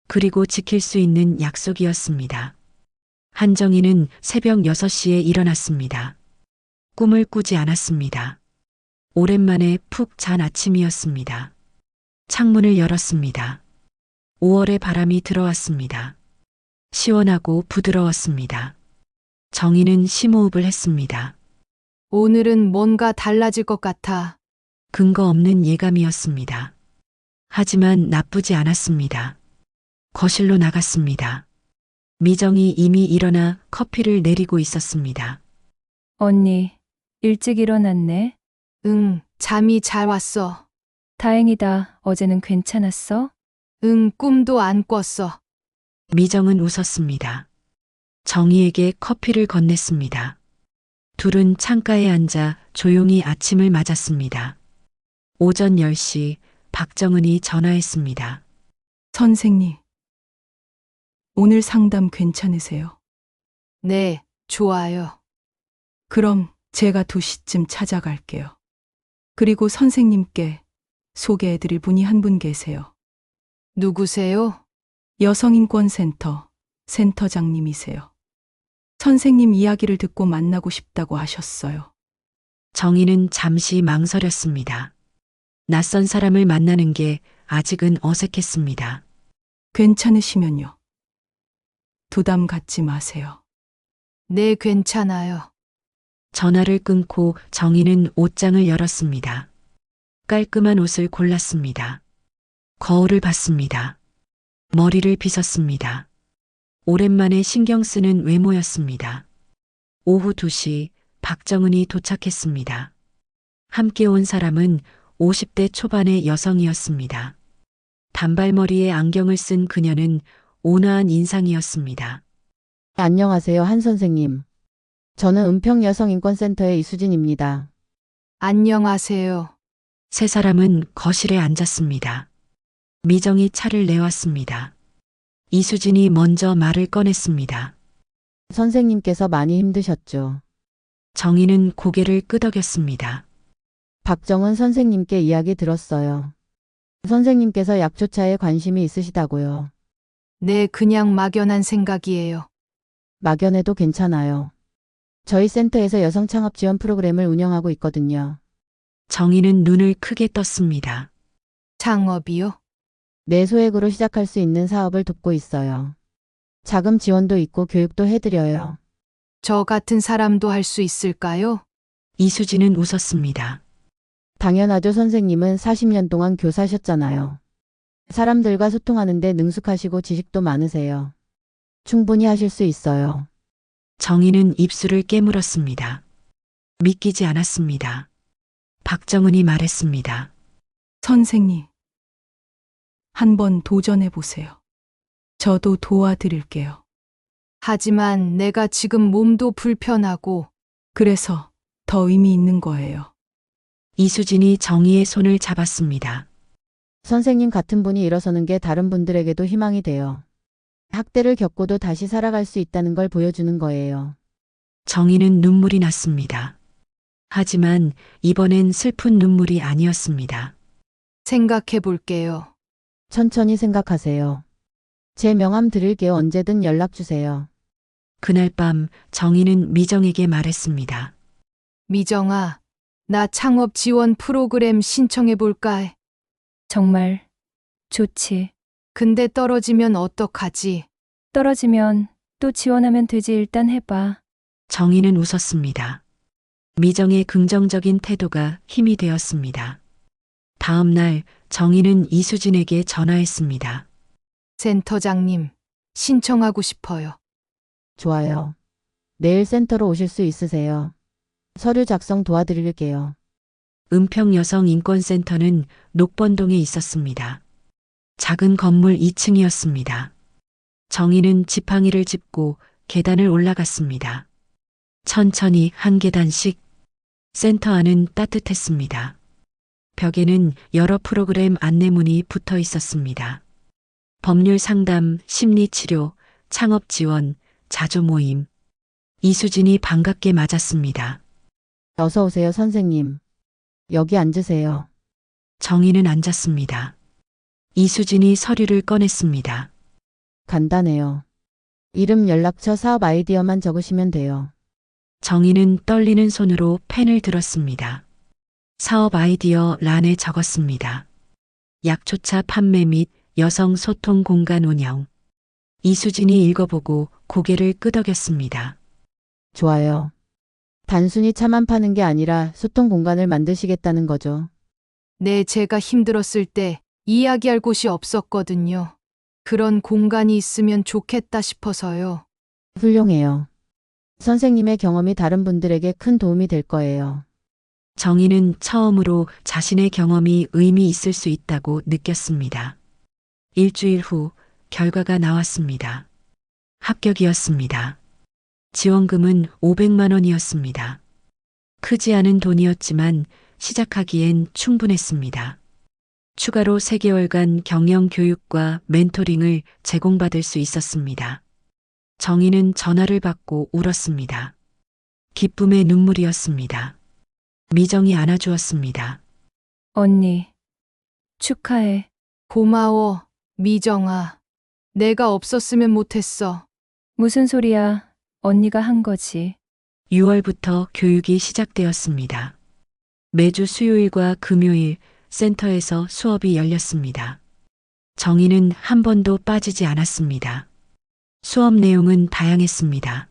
그리고 지킬 수 있는 약속이었습니다. 한정희는 새벽 6시에 일어났습니다. 꿈을 꾸지 않았습니다. 오랜만에 푹 잔 아침이었습니다. 창문을 열었습니다. 5월의 바람이 들어왔습니다. 시원하고 부드러웠습니다. 정희는 심호흡을 했습니다. 오늘은 뭔가 달라질 것 같아. 근거 없는 예감이었습니다. 하지만 나쁘지 않았습니다. 거실로 나갔습니다. 미정이 이미 일어나 커피를 내리고 있었습니다. 언니, 일찍 일어났네. 응, 잠이 잘 왔어. 다행이다. 어제는 괜찮았어? 응, 꿈도 안 꿨어. 미정은 웃었습니다. 정희에게 커피를 건넸습니다. 둘은 창가에 앉아 조용히 아침을 맞았습니다. 오전 10시 박정은이 전화했습니다. 선생님, 오늘 상담 괜찮으세요? 네, 좋아요. 그럼 제가 2시쯤 찾아갈게요. 그리고 선생님께 소개해드릴 분이 한 분 계세요. 누구세요? 여성인권센터 센터장님이세요. 선생님 이야기를 듣고 만나고 싶다고 하셨어요. 정희는 잠시 망설였습니다. 낯선 사람을 만나는 게 아직은 어색했습니다. 괜찮으시면요. 부담 갖지 마세요. 네, 괜찮아요. 전화를 끊고 정희는 옷장을 열었습니다. 깔끔한 옷을 골랐습니다. 거울을 봤습니다. 머리를 빗었습니다. 오랜만에 신경 쓰는 외모였습니다. 오후 2시 박정은이 도착했습니다. 함께 온 사람은 50대 초반의 여성이었습니다. 단발머리에 안경을 쓴 그녀는 온화한 인상이었습니다. 안녕하세요, 한 선생님. 저는 은평여성인권센터의 이수진입니다. 안녕하세요. 세 사람은 거실에 앉았습니다. 미정이 차를 내왔습니다. 이수진이 먼저 말을 꺼냈습니다. 선생님께서 많이 힘드셨죠? 정희는 고개를 끄덕였습니다. 박정은 선생님께 이야기 들었어요. 선생님께서 약초차에 관심이 있으시다고요. 네, 그냥 막연한 생각이에요. 막연해도 괜찮아요. 저희 센터에서 여성 창업 지원 프로그램을 운영하고 있거든요. 정희는 눈을 크게 떴습니다. 창업이요? 내 소액으로 시작할 수 있는 사업을 돕고 있어요. 자금 지원도 있고 교육도 해드려요. 저 같은 사람도 할 수 있을까요? 이수진은 웃었습니다. 당연하죠. 선생님은 40년 동안 교사셨잖아요. 사람들과 소통하는데 능숙하시고 지식도 많으세요. 충분히 하실 수 있어요. 정희는 입술을 깨물었습니다. 믿기지 않았습니다. 박정은이 말했습니다. 선생님, 한번 도전해 보세요. 저도 도와드릴게요. 하지만 내가 지금 몸도 불편하고 그래서 더 의미 있는 거예요. 이수진이 정희의 손을 잡았습니다. 선생님 같은 분이 일어서는 게 다른 분들에게도 희망이 돼요. 학대를 겪고도 다시 살아갈 수 있다는 걸 보여주는 거예요. 정희는 눈물이 났습니다. 하지만 이번엔 슬픈 눈물이 아니었습니다. 생각해 볼게요. 천천히 생각하세요. 제 명함 드릴게요. 언제든 연락 주세요. 그날 밤 정희는 미정에게 말했습니다. 미정아, 나 창업 지원 프로그램 신청해 볼까? 정말 좋지. 근데 떨어지면 어떡하지? 떨어지면 또 지원하면 되지. 일단 해봐. 정희는 웃었습니다. 미정의 긍정적인 태도가 힘이 되었습니다. 다음 날 정희는 이수진에게 전화했습니다. 센터장님, 신청하고 싶어요. 좋아요. 내일 센터로 오실 수 있으세요? 서류 작성 도와드릴게요. 은평여성인권센터는 녹번동에 있었습니다. 작은 건물 2층이었습니다. 정희는 지팡이를 짚고 계단을 올라갔습니다. 천천히 한 계단씩. 센터 안은 따뜻했습니다. 벽에는 여러 프로그램 안내문이 붙어 있었습니다. 법률 상담, 심리치료, 창업 지원, 자조 모임. 이수진이 반갑게 맞았습니다. 어서 오세요, 선생님. 여기 앉으세요. 정희는 앉았습니다. 이수진이 서류를 꺼냈습니다. 간단해요. 이름, 연락처, 사업 아이디어만 적으시면 돼요. 정희는 떨리는 손으로 펜을 들었습니다. 사업 아이디어 란에 적었습니다. 약초차 판매 및 여성 소통 공간 운영. 이수진이 읽어보고 고개를 끄덕였습니다. 좋아요. 단순히 차만 파는 게 아니라 소통 공간을 만드시겠다는 거죠. 네, 제가 힘들었을 때 이야기할 곳이 없었거든요. 그런 공간이 있으면 좋겠다 싶어서요. 훌륭해요. 선생님의 경험이 다른 분들에게 큰 도움이 될 거예요. 정희는 처음으로 자신의 경험이 의미 있을 수 있다고 느꼈습니다. 일주일 후 결과가 나왔습니다. 합격이었습니다. 지원금은 500만 원이었습니다. 크지 않은 돈이었지만 시작하기엔 충분했습니다. 추가로 3개월간 경영 교육과 멘토링을 제공받을 수 있었습니다. 정희는 전화를 받고 울었습니다. 기쁨의 눈물이었습니다. 미정이 안아주었습니다. 언니, 축하해. 고마워, 미정아. 내가 없었으면 못했어. 무슨 소리야. 언니가 한 거지. 6월부터 교육이 시작되었습니다. 매주 수요일과 금요일 센터에서 수업이 열렸습니다. 정희는 한 번도 빠지지 않았습니다. 수업 내용은 다양했습니다.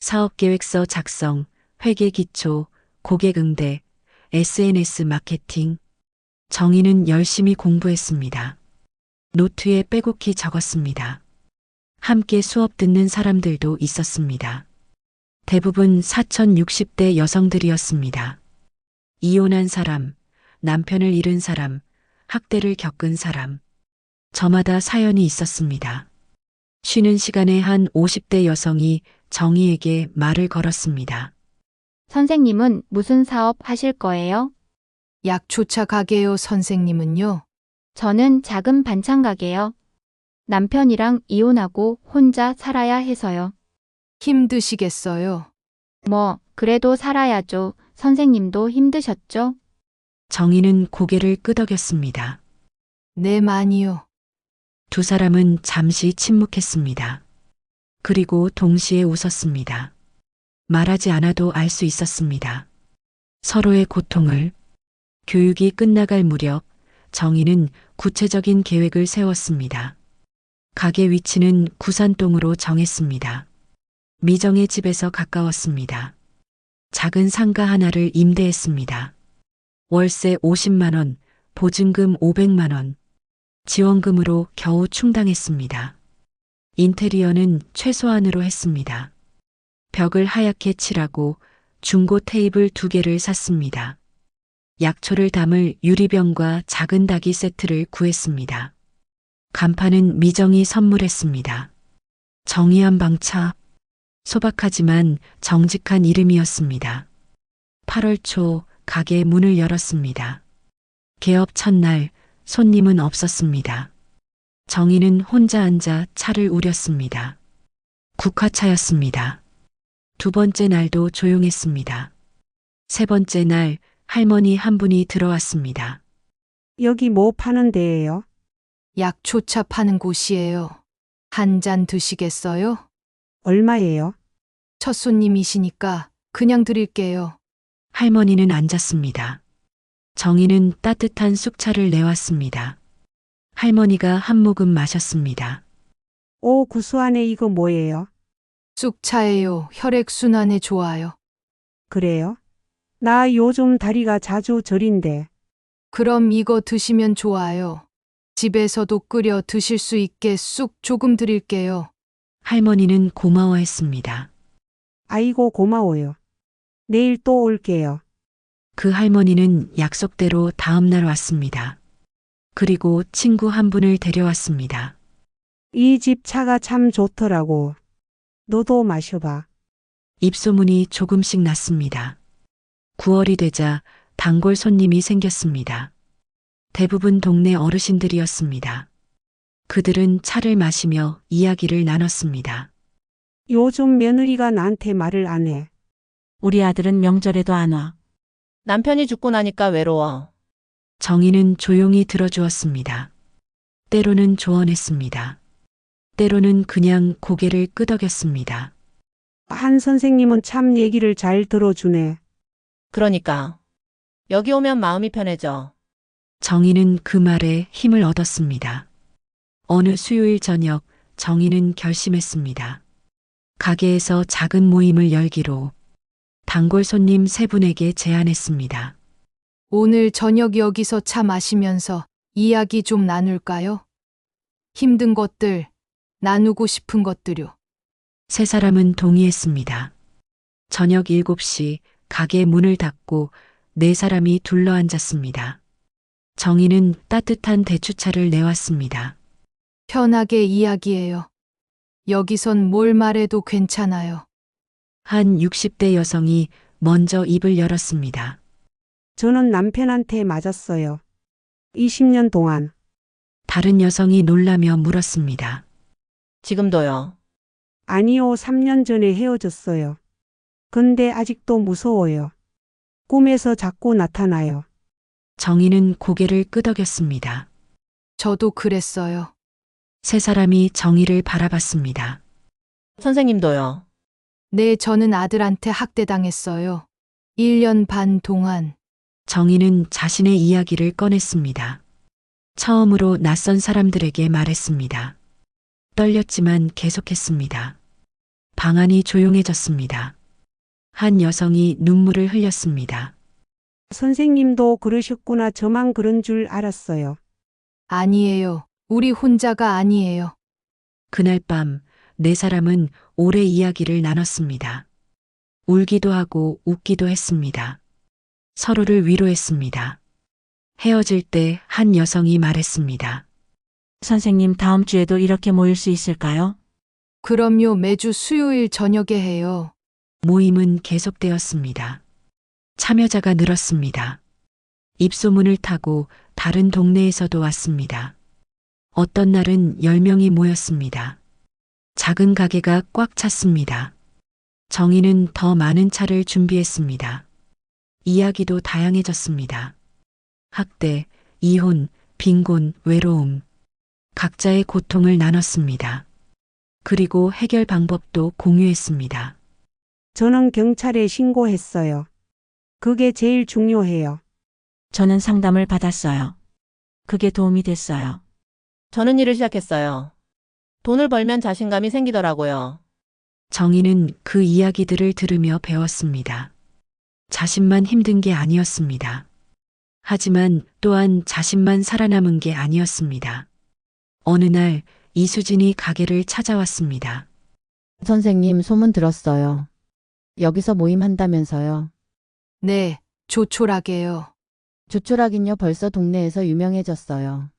사업계획서 작성, 회계기초, 고객응대, SNS 마케팅. 정희는 열심히 공부했습니다. 노트에 빼곡히 적었습니다. 함께 수업 듣는 사람들도 있었습니다. 대부분 4060대 여성들이었습니다. 이혼한 사람, 남편을 잃은 사람, 학대를 겪은 사람. 저마다 사연이 있었습니다. 쉬는 시간에 한 50대 여성이 정희에게 말을 걸었습니다. 선생님은 무슨 사업 하실 거예요? 약초차 가게요. 선생님은요? 저는 작은 반찬 가게요. 남편이랑 이혼하고 혼자 살아야 해서요. 힘드시겠어요? 뭐, 그래도 살아야죠. 선생님도 힘드셨죠? 정희는 고개를 끄덕였습니다. 네, 많이요. 두 사람은 잠시 침묵했습니다. 그리고 동시에 웃었습니다. 말하지 않아도 알 수 있었습니다. 서로의 고통을. 교육이 끝나갈 무렵 정희는 구체적인 계획을 세웠습니다. 가게 위치는 구산동으로 정했습니다. 미정의 집에서 가까웠습니다. 작은 상가 하나를 임대했습니다. 월세 50만 원, 보증금 500만 원, 지원금으로 겨우 충당했습니다. 인테리어는 최소한으로 했습니다. 벽을 하얗게 칠하고 중고 테이블 2개를 샀습니다. 약초를 담을 유리병과 작은 닭이 세트를 구했습니다. 간판은 미정이 선물했습니다. 정의한 방차. 소박하지만 정직한 이름이었습니다. 8월 초 가게 문을 열었습니다. 개업 첫날 손님은 없었습니다. 정희는 혼자 앉아 차를 우렸습니다. 국화차였습니다. 두 번째 날도 조용했습니다. 세 번째 날 할머니 한 분이 들어왔습니다. 여기 뭐 파는 데예요? 약초차 파는 곳이에요. 한 잔 드시겠어요? 얼마예요? 첫 손님이시니까 그냥 드릴게요. 할머니는 앉았습니다. 정희는 따뜻한 쑥차를 내왔습니다. 할머니가 한 모금 마셨습니다. 오, 구수하네. 이거 뭐예요? 쑥차예요. 혈액순환에 좋아요. 그래요? 나 요즘 다리가 자주 저린데. 그럼 이거 드시면 좋아요. 집에서도 끓여 드실 수 있게 쑥 조금 드릴게요. 할머니는 고마워했습니다. 아이고, 고마워요. 내일 또 올게요. 그 할머니는 약속대로 다음 날 왔습니다. 그리고 친구 한 분을 데려왔습니다. 이 집 차가 참 좋더라고. 너도 마셔봐. 입소문이 조금씩 났습니다. 9월이 되자 단골 손님이 생겼습니다. 대부분 동네 어르신들이었습니다. 그들은 차를 마시며 이야기를 나눴습니다. 요즘 며느리가 나한테 말을 안 해. 우리 아들은 명절에도 안 와. 남편이 죽고 나니까 외로워. 정희는 조용히 들어주었습니다. 때로는 조언했습니다. 때로는 그냥 고개를 끄덕였습니다. 한 선생님은 참 얘기를 잘 들어주네. 그러니까. 여기 오면 마음이 편해져. 정희는 그 말에 힘을 얻었습니다. 어느 수요일 저녁 정희는 결심했습니다. 가게에서 작은 모임을 열기로 단골 손님 3분에게 제안했습니다. 오늘 저녁 여기서 차 마시면서 이야기 좀 나눌까요? 힘든 것들, 나누고 싶은 것들요. 3사람은 동의했습니다. 저녁 7시 가게 문을 닫고 4사람이 둘러앉았습니다. 정희는 따뜻한 대추차를 내왔습니다. 편하게 이야기해요. 여기선 뭘 말해도 괜찮아요. 한 60대 여성이 먼저 입을 열었습니다. 저는 남편한테 맞았어요. 20년 동안. 다른 여성이 놀라며 물었습니다. 지금도요? 아니요, 3년 전에 헤어졌어요. 근데 아직도 무서워요. 꿈에서 자꾸 나타나요. 정희는 고개를 끄덕였습니다. 저도 그랬어요. 3사람이 정희를 바라봤습니다. 선생님도요? 네, 저는 아들한테 학대당했어요. 1년 반 동안. 정희는 자신의 이야기를 꺼냈습니다. 처음으로 낯선 사람들에게 말했습니다. 떨렸지만 계속했습니다. 방 안이 조용해졌습니다. 한 여성이 눈물을 흘렸습니다. 선생님도 그러셨구나. 저만 그런 줄 알았어요. 아니에요. 우리 혼자가 아니에요. 그날 밤 네 사람은 오래 이야기를 나눴습니다. 울기도 하고 웃기도 했습니다. 서로를 위로했습니다. 헤어질 때 한 여성이 말했습니다. 선생님, 다음 주에도 이렇게 모일 수 있을까요? 그럼요, 매주 수요일 저녁에 해요. 모임은 계속되었습니다. 참여자가 늘었습니다. 입소문을 타고 다른 동네에서도 왔습니다. 어떤 날은 10명이 모였습니다. 작은 가게가 꽉 찼습니다. 정희는 더 많은 차를 준비했습니다. 이야기도 다양해졌습니다. 학대, 이혼, 빈곤, 외로움. 각자의 고통을 나눴습니다. 그리고 해결 방법도 공유했습니다. 저는 경찰에 신고했어요. 그게 제일 중요해요. 저는 상담을 받았어요. 그게 도움이 됐어요. 저는 일을 시작했어요. 돈을 벌면 자신감이 생기더라고요. 정희는 그 이야기들을 들으며 배웠습니다. 자신만 힘든 게 아니었습니다. 하지만 또한 자신만 살아남은 게 아니었습니다. 어느 날 이수진이 가게를 찾아왔습니다. 선생님, 소문 들었어요. 여기서 모임 한다면서요. 네, 조촐하게요. 조촐하긴요, 벌써 동네에서 유명해졌어요.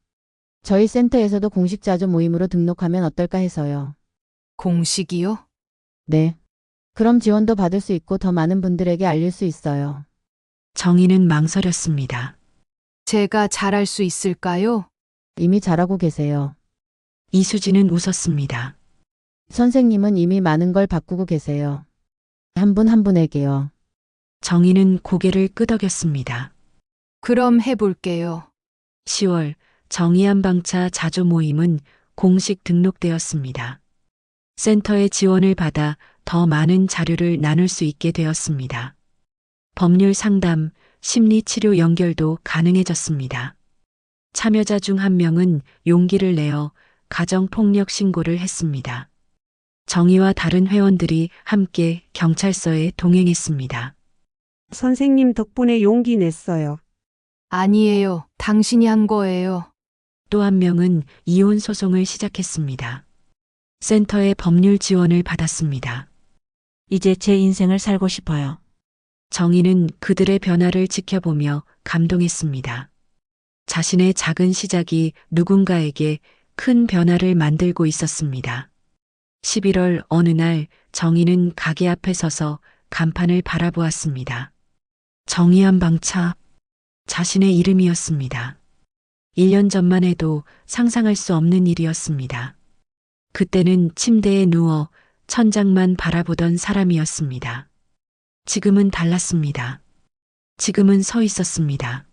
저희 센터에서도 공식 자조 모임으로 등록하면 어떨까 해서요. 공식이요? 네. 그럼 지원도 받을 수 있고 더 많은 분들에게 알릴 수 있어요. 정희는 망설였습니다. 제가 잘할 수 있을까요? 이미 잘하고 계세요. 이수진은 웃었습니다. 선생님은 이미 많은 걸 바꾸고 계세요. 한 분 한 분에게요. 정희는 고개를 끄덕였습니다. 그럼 해볼게요. 10월 정의한방차 자조 모임은 공식 등록되었습니다. 센터의 지원을 받아 더 많은 자료를 나눌 수 있게 되었습니다. 법률 상담, 심리치료 연결도 가능해졌습니다. 참여자 중 한 명은 용기를 내어 가정폭력 신고를 했습니다. 정희와 다른 회원들이 함께 경찰서에 동행했습니다. 선생님 덕분에 용기 냈어요. 아니에요. 당신이 한 거예요. 또 한 명은 이혼 소송을 시작했습니다. 센터의 법률 지원을 받았습니다. 이제 제 인생을 살고 싶어요. 정희는 그들의 변화를 지켜보며 감동했습니다. 자신의 작은 시작이 누군가에게 큰 변화를 만들고 있었습니다. 11월 어느 날 정희는 가게 앞에 서서 간판을 바라보았습니다. 정의한방차. 자신의 이름이었습니다. 1년 전만 해도 상상할 수 없는 일이었습니다. 그때는 침대에 누워 천장만 바라보던 사람이었습니다. 지금은 달랐습니다. 지금은 서 있었습니다.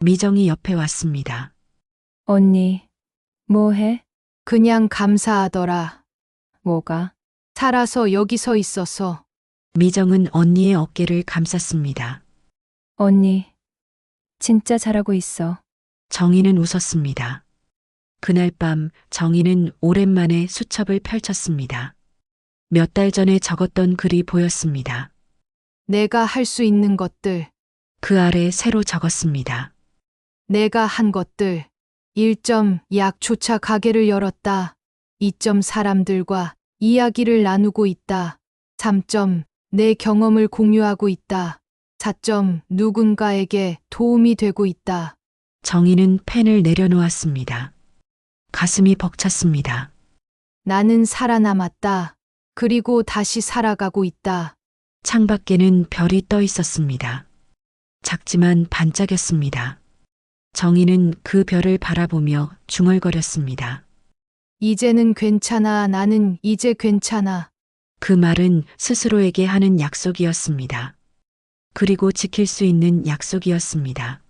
미정이 옆에 왔습니다. 언니, 뭐해? 그냥 감사하더라. 뭐가? 살아서 여기 서 있어서. 미정은 언니의 어깨를 감쌌습니다. 언니, 진짜 잘하고 있어. 정희는 웃었습니다. 그날 밤 정희는 오랜만에 수첩을 펼쳤습니다. 몇 달 전에 적었던 글이 보였습니다. 내가 할 수 있는 것들. 그 아래 새로 적었습니다. 내가 한 것들. 1점 약초차 가게를 열었다. 2점 사람들과 이야기를 나누고 있다. 3점 내 경험을 공유하고 있다. 4점 누군가에게 도움이 되고 있다. 정희는 펜을 내려놓았습니다. 가슴이 벅찼습니다. 나는 살아남았다. 그리고 다시 살아가고 있다. 창밖에는 별이 떠 있었습니다. 작지만 반짝였습니다. 정희는 그 별을 바라보며 중얼거렸습니다. 이제는 괜찮아. 나는 이제 괜찮아. 그 말은 스스로에게 하는 약속이었습니다. 그리고 지킬 수 있는 약속이었습니다.